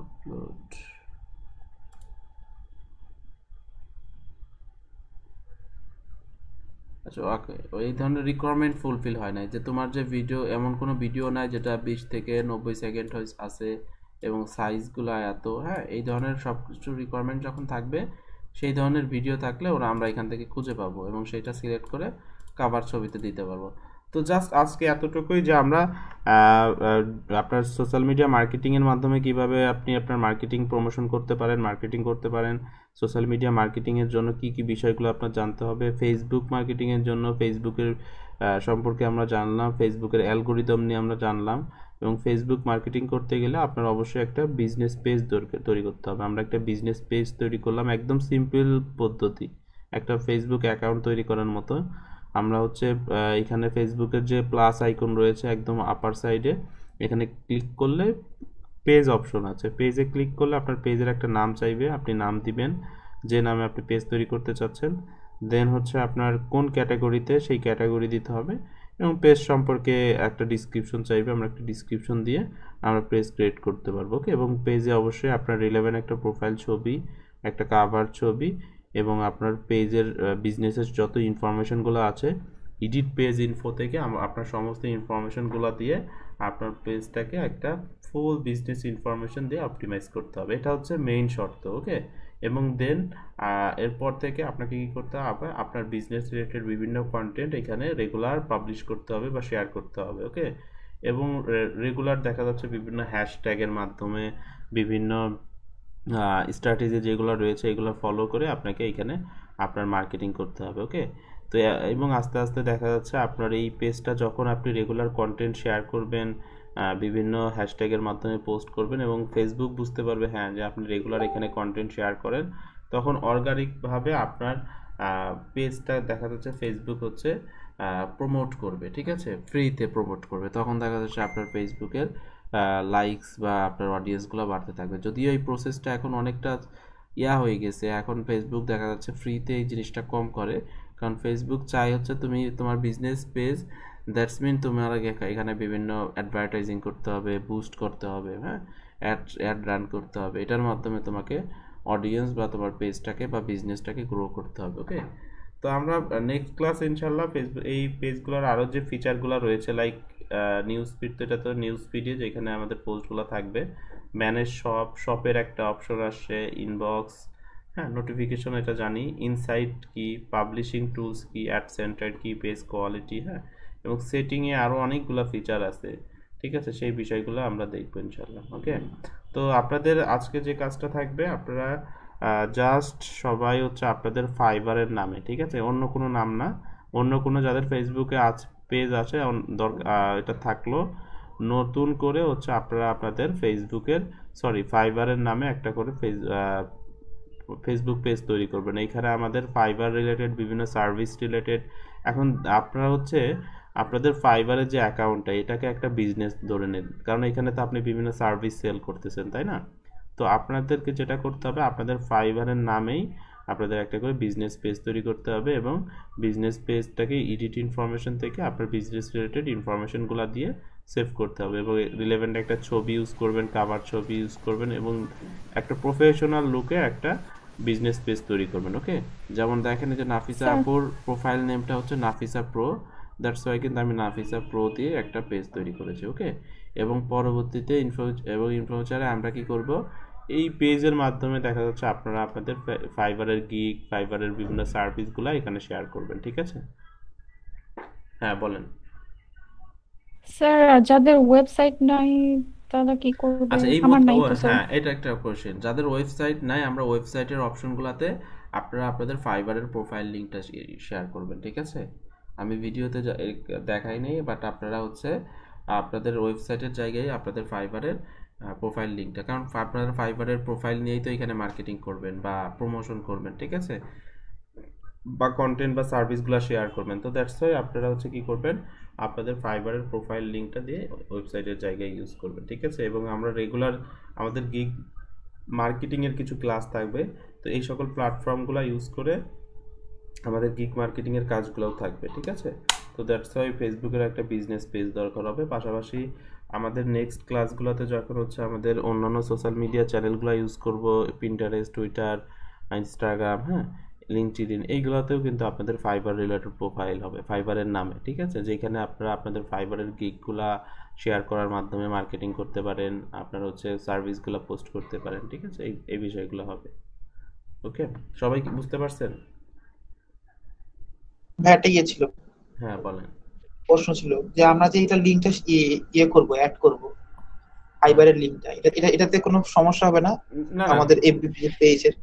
আপলোড, আচ্ছা ওকে, এই ধরনের রিকোয়ারমেন্ট ফুলফিল হয় না, যে তোমার যে ভিডিও, এমন কোনো ভিডিও নাই যেটা 20 থেকে 90 সেকেন্ড আছে এবং সাইজগুলো এত, হ্যাঁ এই ধরনের সব কিছু রিকোয়ারমেন্ট যখন থাকবে সেই ধরনের ভিডিও থাকলে আমরা এখান থেকে খুঁজে পাবো এবং সেটা সিলেক্ট করে কভার ছবিতে দিতে পারবো। তো জাস্ট আজকে এতটুকুই যে আমরা আপনার সোশ্যাল মিডিয়া মার্কেটিংয়ের মাধ্যমে কিভাবে আপনি আপনার মার্কেটিং প্রমোশন করতে পারেন, মার্কেটিং করতে পারেন, সোশ্যাল মিডিয়া মার্কেটিংয়ের জন্য কি কি বিষয়গুলো আপনার জানতে হবে, ফেসবুক মার্কেটিংয়ের জন্য ফেসবুকের সম্পর্কে আমরা জানলাম, ফেসবুকের অ্যালগোরিদম নিয়ে আমরা জানলাম, এবং ফেসবুক মার্কেটিং করতে গেলে আপনার অবশ্যই একটা বিজনেস পেজ তৈরি করতে হবে। আমরা একটা বিজনেস পেজ তৈরি করলাম, একদম সিম্পল পদ্ধতি, একটা ফেসবুক অ্যাকাউন্ট তৈরি করার মতো। আমরা হচ্ছে এখানে ফেসবুকের যে প্লাস আইকন রয়েছে একদম আপার সাইডে, এখানে ক্লিক করলে পেজ অপশন আছে, পেজে ক্লিক করলে আপনার পেজের একটা নাম চাইবে, আপনি নাম দিবেন যে নামে আপনি পেজ তৈরি করতে চাচ্ছেন, দেন হচ্ছে আপনার কোন ক্যাটাগরিতে সেই ক্যাটাগরি দিতে হবে, এবং পেজ সম্পর্কে একটা ডিসক্রিপশন চাইবে, আমরা একটা ডিসক্রিপশন দিয়ে আমরা পেজ ক্রিয়েট করতে পারবো। ওকে, এবং পেজে অবশ্যই আপনার রিলেভেন্ট একটা প্রোফাইল ছবি, একটা কাভার ছবি, এবং আপনার পেজের বিজনেসের যত ইনফরমেশনগুলো আছে এডিট পেজ ইনফো থেকে আপনার সমস্ত ইনফরমেশনগুলো দিয়ে আপনার পেজটাকে একটা ফুল বিজনেস ইনফরমেশন দিয়ে অপটিমাইজ করতে হবে, এটা হচ্ছে মেইন শর্ত। ওকে, এবং দেন এরপর থেকে আপনাকে কি করতে হবে, আপনার বিজনেস রিলেটেড বিভিন্ন কন্টেন্ট এখানে রেগুলার পাবলিশ করতে হবে বা শেয়ার করতে হবে। ওকে, এবং রেগুলার দেখা যাচ্ছে বিভিন্ন হ্যাশট্যাগের মাধ্যমে বিভিন্ন স্ট্র্যাটেজি যেগুলো রয়েছে এগুলো ফলো করে আপনাকে এখানে আপনার মার্কেটিং করতে হবে। ওকে, তো এবং আস্তে আস্তে দেখা যাচ্ছে আপনার এই পেজটা যখন আপনি রেগুলার কন্টেন্ট শেয়ার করবেন, বিভিন্ন হ্যাশট্যাগের মাধ্যমে পোস্ট করবেন এবং ফেসবুক বুঝতে পারবে হ্যাঁ যে আপনি রেগুলার এখানে কন্টেন্ট শেয়ার করেন, তখন অর্গানিকভাবে আপনার পেজটা দেখা যাচ্ছে ফেসবুক হচ্ছে প্রমোট করবে। ঠিক আছে, ফ্রিতে প্রমোট করবে। তখন দেখা যাচ্ছে আপনার ফেসবুকের লাইকস বা আপনার অডিয়েন্সগুলো বাড়তে থাকবে। যদিও এই প্রসেসটা এখন অনেকটা হয়ে গেছে, এখন ফেসবুক দেখা যাচ্ছে ফ্রিতে এই জিনিসটা কম করে, কারণ ফেসবুক চাই হচ্ছে তুমি তোমার বিজনেস পেজ, দ্যাটস মিন তোমার এখানে বিভিন্ন অ্যাডভার্টাইজিং করতে হবে, বুস্ট করতে হবে, হ্যাঁ, অ্যাড রান করতে হবে, এটার মাধ্যমে তোমাকে অডিয়েন্স বা তোমার পেজটাকে বা বিজনেসটাকে গ্রো করতে হবে। ওকে, তো আমরা নেক্সট ক্লাস ইনশাল্লাহ ফেসবুক এই পেজগুলোর আরও যে ফিচারগুলো রয়েছে লাইক নিউজ ফিড, তো এটা তো নিউজ ফিডে যেখানে আমাদের পোস্টগুলো থাকবে, ম্যানেজ শপের একটা অপশন আসছে, ইনবক্স, হ্যাঁ, নোটিফিকেশন এটা জানি, ইনসাইট কি, পাবলিশিং টুলস কি, অ্যাড সেন্টার কি, পেজ কোয়ালিটি, হ্যাঁ, এবং সেটিংয়ে আরও অনেকগুলো ফিচার আছে। ঠিক আছে, সেই বিষয়গুলো আমরা দেখবো ইনশাল্লাহ। ওকে, তো আপনাদের আজকে যে কাজটা থাকবে, আপনারা জাস্ট সবাই হচ্ছে আপনাদের ফাইবারের নামে, ঠিক আছে, অন্য কোনো নাম না, অন্য কোনো যাদের ফেসবুকে পেজ আছে এটা থাকলো, নতুন করে হচ্ছে আপনারা আপনাদের ফাইবারের নামে একটা করে ফেসবুক পেজ তৈরি করবেন। এইখানে আমাদের ফাইবার রিলেটেড বিভিন্ন সার্ভিস রিলেটেড, এখন আপনারা হচ্ছে আপনাদের ফাইবারের যে অ্যাকাউন্টটা এটাকে একটা বিজনেস ধরে নেন, কারণ এখানে তো আপনি বিভিন্ন সার্ভিস সেল করতেছেন, তাই না? তো আপনাদেরকে যেটা করতে হবে, আপনাদের ফাইবারের নামেই আপনাদের একটা করে বিজনেস পেজ তৈরি করতে হবে এবং বিজনেস পেজটাকে এডিট ইনফরমেশন থেকে আপনার বিজনেস রিলেটেড ইনফরমেশনগুলো দিয়ে সেভ করতে হবে এবং রিলেভেন্ট একটা ছবি ইউজ করবেন, কাভার ছবি ইউজ করবেন এবং একটা প্রফেশনাল লুকে একটা বিজনেস পেজ তৈরি করবেন। ওকে, যেমন দেখেন যে নাফিসা আপুর প্রোফাইল নেমটা হচ্ছে নাফিসা প্রো, দ্যাটস ওয়াই কিন্তু আমি নাফিসা প্রো দিয়ে একটা পেজ তৈরি করেছি। ওকে, এবং পরবর্তীতে ইনফ্লুয়েন্সারে আমরা কি করব, এই পেজের মাধ্যমে দেখা যাচ্ছে আপনারা আপনাদের ফাইবারের ফাইবারের বিভিন্ন সার্ভিসগুলো এখানে শেয়ার করবেন। ঠিক আছে, হ্যাঁ বলেন। স্যার যাদের ওয়েবসাইট নাই তারা কি করবে? আচ্ছা, এই আমার নাই তো স্যার। হ্যাঁ, এটা একটা কোশ্চেন। যাদের ওয়েবসাইট নাই, আমরা ওয়েবসাইটের অপশনগুলোতে আপনারা আপনাদের ফাইবারের প্রোফাইল লিংকটা শেয়ার করবেন। ঠিক আছে, আমি ভিডিওতে দেখাই নেই, বাট আপনারা হচ্ছে আপনাদের ওয়েবসাইটের জায়গায় আপনাদের ফাইবারের প্রোফাইল লিংকটা, কারণ আপনারা ফাইবারের প্রোফাইল নিয়েই তো এখানে মার্কেটিং করবেন বা প্রমোশন করবেন। ঠিক আছে, বা কন্টেন্ট বা সার্ভিসগুলো শেয়ার করবেন। তো দ্যাটস ওয়াই আপনারা হচ্ছে কি করবেন, আপনাদের ফাইবারের প্রোফাইল লিংকটা দিয়ে ওয়েবসাইটের জায়গায় ইউজ করবেন। ঠিক আছে, এবং আমরা রেগুলার আমাদের গিগ মার্কেটিংয়ের কিছু ক্লাস থাকবে, তো এই সকল প্ল্যাটফর্মগুলো ইউজ করে আমাদের গিগ মার্কেটিংয়ের কাজগুলোও থাকবে। ঠিক আছে, তো দ্যাটস ওয়াই ফেসবুকের একটা বিজনেস পেজ দরকার হবে। পাশাপাশি আমাদের নেক্সট ক্লাসগুলোতে যখন হচ্ছে আমাদের অন্যান্য সোশ্যাল মিডিয়া চ্যানেলগুলো ইউজ করব, পিন্টারেস্ট, টুইটার, ইনস্টাগ্রাম, হ্যাঁ, লিঙ্কডইন, এইগুলোতেও কিন্তু আপনাদের ফাইবার রিলেটেড প্রোফাইল হবে ফাইবারের নামে। ঠিক আছে, যেখানে আপনারা আপনাদের ফাইবারের গিগগুলা শেয়ার করার মাধ্যমে মার্কেটিং করতে পারেন, আপনারা হচ্ছে সার্ভিসগুলো পোস্ট করতে পারেন। ঠিক আছে, এই বিষয়গুলো হবে। ওকে, সবাই কি বুঝতে পারছেন? ভ্যাটে গিয়েছিল, হ্যাঁ বলেন। প্রশ্ন ছিল যে আমরা যে এটা লিংকটা করব, অ্যাড করব ফাইবারের লিংকটা, এটাতে কোনো সমস্যা হবে না আমাদের এফবি পেজের?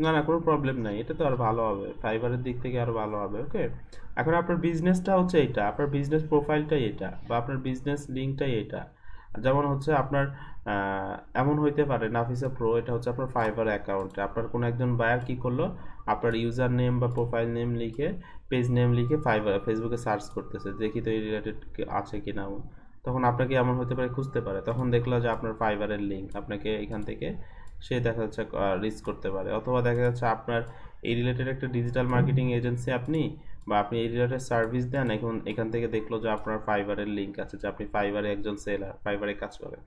না, কোনো প্রবলেম নাই, এটা তো আর ভালো হবে, ফাইবারের দিক থেকে আরো ভালো হবে। ওকে, এখন আপনার বিজনেসটা হচ্ছে এটা, আপনার বিজনেস প্রোফাইলটাই এটা, বা আপনার বিজনেস লিঙ্কটাই এটা। যেমন হচ্ছে আপনার এমন হইতে পারে নাফিসা প্রো, এটা হচ্ছে আপনার ফাইবার অ্যাকাউন্টে আপনার কোনো একজন বায়ার কি করলো, আপনার ইউজার নেম বা প্রোফাইল নেম লিখে, পেজ নেম লিখে ফেসবুকে সার্চ করতেছে, দেখি তো এই রিলেটেড আছে কিনা, তখন আপনাকে এমন হতে পারে খুঁজতে পারে, তখন দেখলো যে আপনার ফাইবারের লিঙ্ক, আপনাকে এখান থেকে সে দেখা যাচ্ছে রিচ করতে পারে। অথবা দেখা যাচ্ছে আপনার এই রিলেটেড একটা ডিজিটাল মার্কেটিং এজেন্সি আপনি, বা আপনি এই রিলেটেড সার্ভিস দেন, এখন এখান থেকে দেখলো যে আপনার ফাইবারের লিঙ্ক আছে, যে আপনি ফাইবারে একজন সেলার, ফাইবারে কাজ করেন,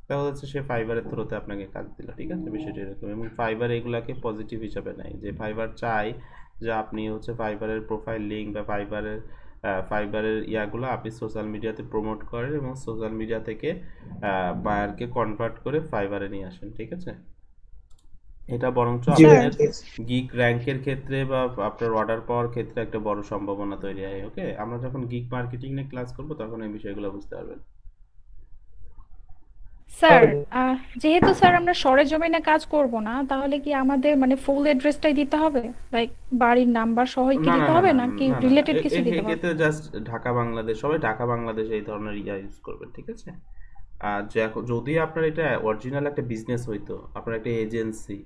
দেখা যাচ্ছে সে ফাইবারের থ্রুতে আপনাকে কাজ দিল। ঠিক আছে, বিষয়টি এরকম। এবং ফাইবার এগুলাকে পজিটিভ হিসাবে নেয়, যে ফাইবার চাই যে আপনি হচ্ছে ফাইবারের প্রোফাইল লিঙ্ক বা ফাইবারের ইয়াগুলো আপনি সোশ্যাল মিডিয়াতে প্রমোট করেন এবং সোশ্যাল মিডিয়া থেকে বায়ারকে কনভার্ট করে ফাইবারে নিয়ে আসেন। ঠিক আছে, এটা বরঞ্চ আপনাদের গিগ র্যাঙ্কের ক্ষেত্রে বা আপনার অর্ডার পাওয়ার ক্ষেত্রে একটা বড় সম্ভাবনা তৈরি হয়। ওকে, আমরা যখন গিগ মার্কেটিং নিয়ে ক্লাস করব তখন এই বিষয়গুলো বুঝতে পারবেন। স্যার যেহেতু স্যার আমরা সরেজমিনে কাজ করব না, তাহলে কি আমাদের মানে ফুল অ্যাড্রেসটাই দিতে হবে, লাইক বাড়ির নাম্বার সহই কি না না দিতে না হবে না নাকি না না রিলেটেড কিছু দিতে হবে? এতে জাস্ট ঢাকা বাংলাদেশ, সবাই ঢাকা বাংলাদেশ এই ধরনের ইউজ করবেন, ঠিক আছে? আর যদি আপনার এটা অরিজিনাল একটা বিজনেস হইতো, আপনার একটা এজেন্সি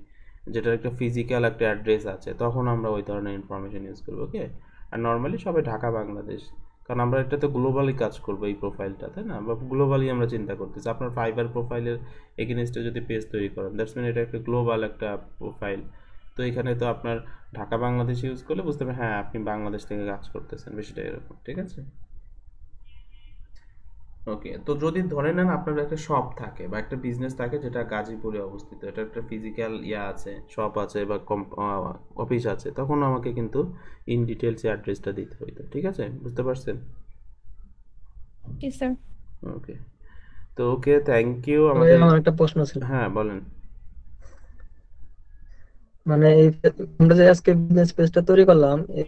যেটার একটা ফিজিক্যাল একটা অ্যাড্রেস আছে, তখন আমরা ওই ধরনের ইনফরমেশন ইউজ করবো, ওকে? আর নর্মালি সবাই ঢাকা বাংলাদেশ, কারণ আমরা এটা তো গ্লোবালি কাজ করবো এই প্রোফাইলটা, তাই না? বা গ্লোবালি আমরা চিন্তা করতেছি। আপনার ফাইবার প্রোফাইলের এগেনস্টে যদি পেজ তৈরি করেন, দ্যাটস মিন এটা একটা গ্লোবাল একটা প্রোফাইল। তো এখানে তো আপনার ঢাকা বাংলাদেশ ইউজ করলে বুঝতে হবে হ্যাঁ আপনি বাংলাদেশ থেকে কাজ করতেছেন, বেশিটা এরকম, ঠিক আছে? ওকে, তো যদি ধরে নেন আপনার একটা শপ থাকে বা একটা বিজনেস থাকে যেটা গাজীপুরে অবস্থিত, এটা একটা ফিজিক্যাল আছে, শপ আছে বা অফিস আছে, তখন আমাকে কিন্তু ইন ডিটেলস অ্যাড্রেসটা দিতে হইতো, ঠিক আছে? বুঝতে পারছেন? জি স্যার। ওকে, তো ওকে, থ্যাংক ইউ। আমাদের আমার একটা প্রশ্ন ছিল, হ্যাঁ বলেন। মানে এই আমরা যে আজকে বিজনেস পেজটা তৈরি করলাম, এই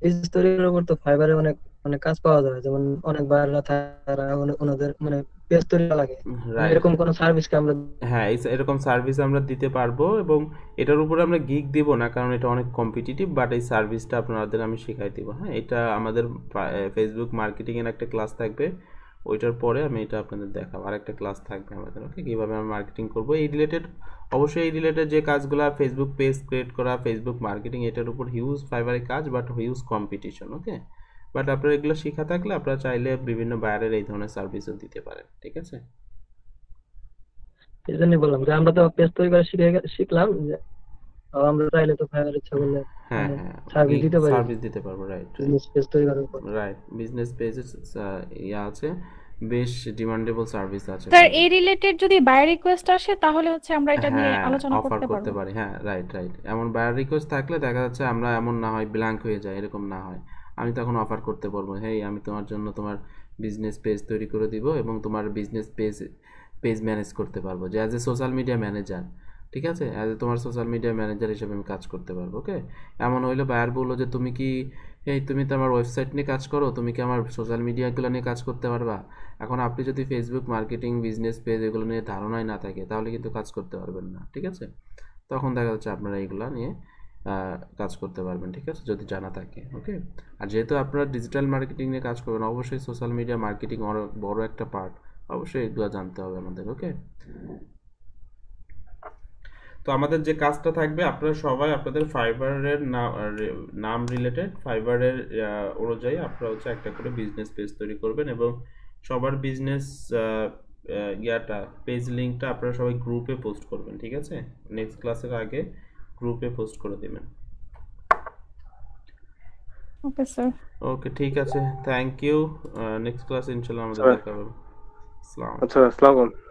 বিজনেস তৈরি করার উপর তো ফাইবারে অনেক মানে কাজ পাওয়া যায়, যেমন অনেক বাইরেরা তারা ওনাদের মানে পেজ তৈরি করা লাগে, রাইট, এরকম কোন সার্ভিস কি আমরা? হ্যাঁ এরকম সার্ভিস আমরা দিতে পারবো, এবং এটার উপরে আমরা গিগ দিব না কারণ এটা অনেক কম্পিটিটিভ, বাট এই সার্ভিসটা আপনাদের আমি শেখাই দিব। হ্যাঁ, এটা আমাদের ফেসবুক মার্কেটিং এর একটা ক্লাস থাকবে, ওইটার পরে আমি এটা আপনাদের দেখাবো। আর একটা ক্লাস থাকবে আমাদের, ওকে, কীভাবে আমরা মার্কেটিং করবো এই রিলেটেড। অবশ্যই এই রিলেটেড যে কাজগুলো, ফেসবুক পেজ ক্রিয়েট করা, ফেসবুক মার্কেটিং, এটার উপর হিউজ ফাইবারের কাজ, but huge competition, okay? But আপনারা এগুলো শেখা থাকলে আপনারা চাইলে বিভিন্ন বায়ারের এই ধরনের সার্ভিসও দিতে পারেন, ঠিক আছে? এই জন্যই বললাম যে আমরা তো পেজ তৈরি করা শিখলাম, যে আমরা চাইলে তো ফাইবার ইচ্ছা করলে হ্যাঁ মানে হ্যাঁ, সার্ভিস দিতে পারি, সার্ভিস দিতে পারবো, রাইট বিজনেস পেজ তৈরি করার উপর। রাইট, বিজনেস পেজেস আছে, বেশ ডিমান্ডেবল সার্ভিস আছে। স্যার এই রিলেটেড যদি বায়ার রিকোয়েস্ট আসে তাহলে হচ্ছে আমরা এটা নিয়ে হ্যাঁ, আলোচনা অফার করতে করতে পারবো। পারি, হ্যাঁ রাইট রাইট। এমন বায়ার রিকোয়েস্ট থাকলে দেখা যাচ্ছে আমরা এমন না হয় ব্ল্যাঙ্ক হয়ে যায়, এরকম না হয়, আমি তখন অফার করতে পারবো, হেই আমি তোমার জন্য তোমার বিজনেস পেজ তৈরি করে দিব এবং তোমার বিজনেস পেজ ম্যানেজ করতে পারবো, যে as a social media manager, ঠিক আছে? অ্যাজ এ তোমার সোশ্যাল মিডিয়া ম্যানেজার হিসেবে আমি কাজ করতে পারবো, ওকে? এমন হইলে বায়ার বললো যে তুমি কি তুমি তো আমার ওয়েবসাইট নিয়ে কাজ করো, তুমি কি আমার সোশ্যাল মিডিয়াগুলো নিয়ে কাজ করতে পারবা? এখন আপনি যদি ফেসবুক মার্কেটিং, বিজনেস পেজ এগুলো নিয়ে ধারণাই না থাকে তাহলে কিন্তু কাজ করতে পারবেন না, ঠিক আছে? তখন দেখা যাচ্ছে আপনারা এইগুলো নিয়ে কাজ করতে পারবেন, ঠিক আছে, যদি জানা থাকে, ওকে? আর যেহেতু আপনারা ডিজিটাল মার্কেটিং নিয়ে কাজ করবেন, অবশ্যই সোশ্যাল মিডিয়া মার্কেটিং বড় একটা পার্ট, অবশ্যই এগুলো জানতে হবে আমাদের, ওকে? তো আমাদের যে কাজটা থাকবে, আপনারা সবাই আপনাদের ফাইবারের নাম রিলেটেড ফাইবারের অনুযায়ী আপনারা হচ্ছে একটা করে বিজনেস পেজ তৈরি করবেন, এবং সবার বিজনেস পেজ লিঙ্কটা আপনারা সবাই গ্রুপে পোস্ট করবেন, ঠিক আছে? নেক্সট ক্লাসের আগে গ্রুপে পোস্ট করে দিবেন। Okay sir. ওকে, ঠিক আছে, থ্যাংক ইউ। নেক্সট ক্লাসে ইনশাআল্লাহ আমাদের দেখা হবে। আসসালামু আলাইকুম। আচ্ছা, আসসালামু আলাইকুম।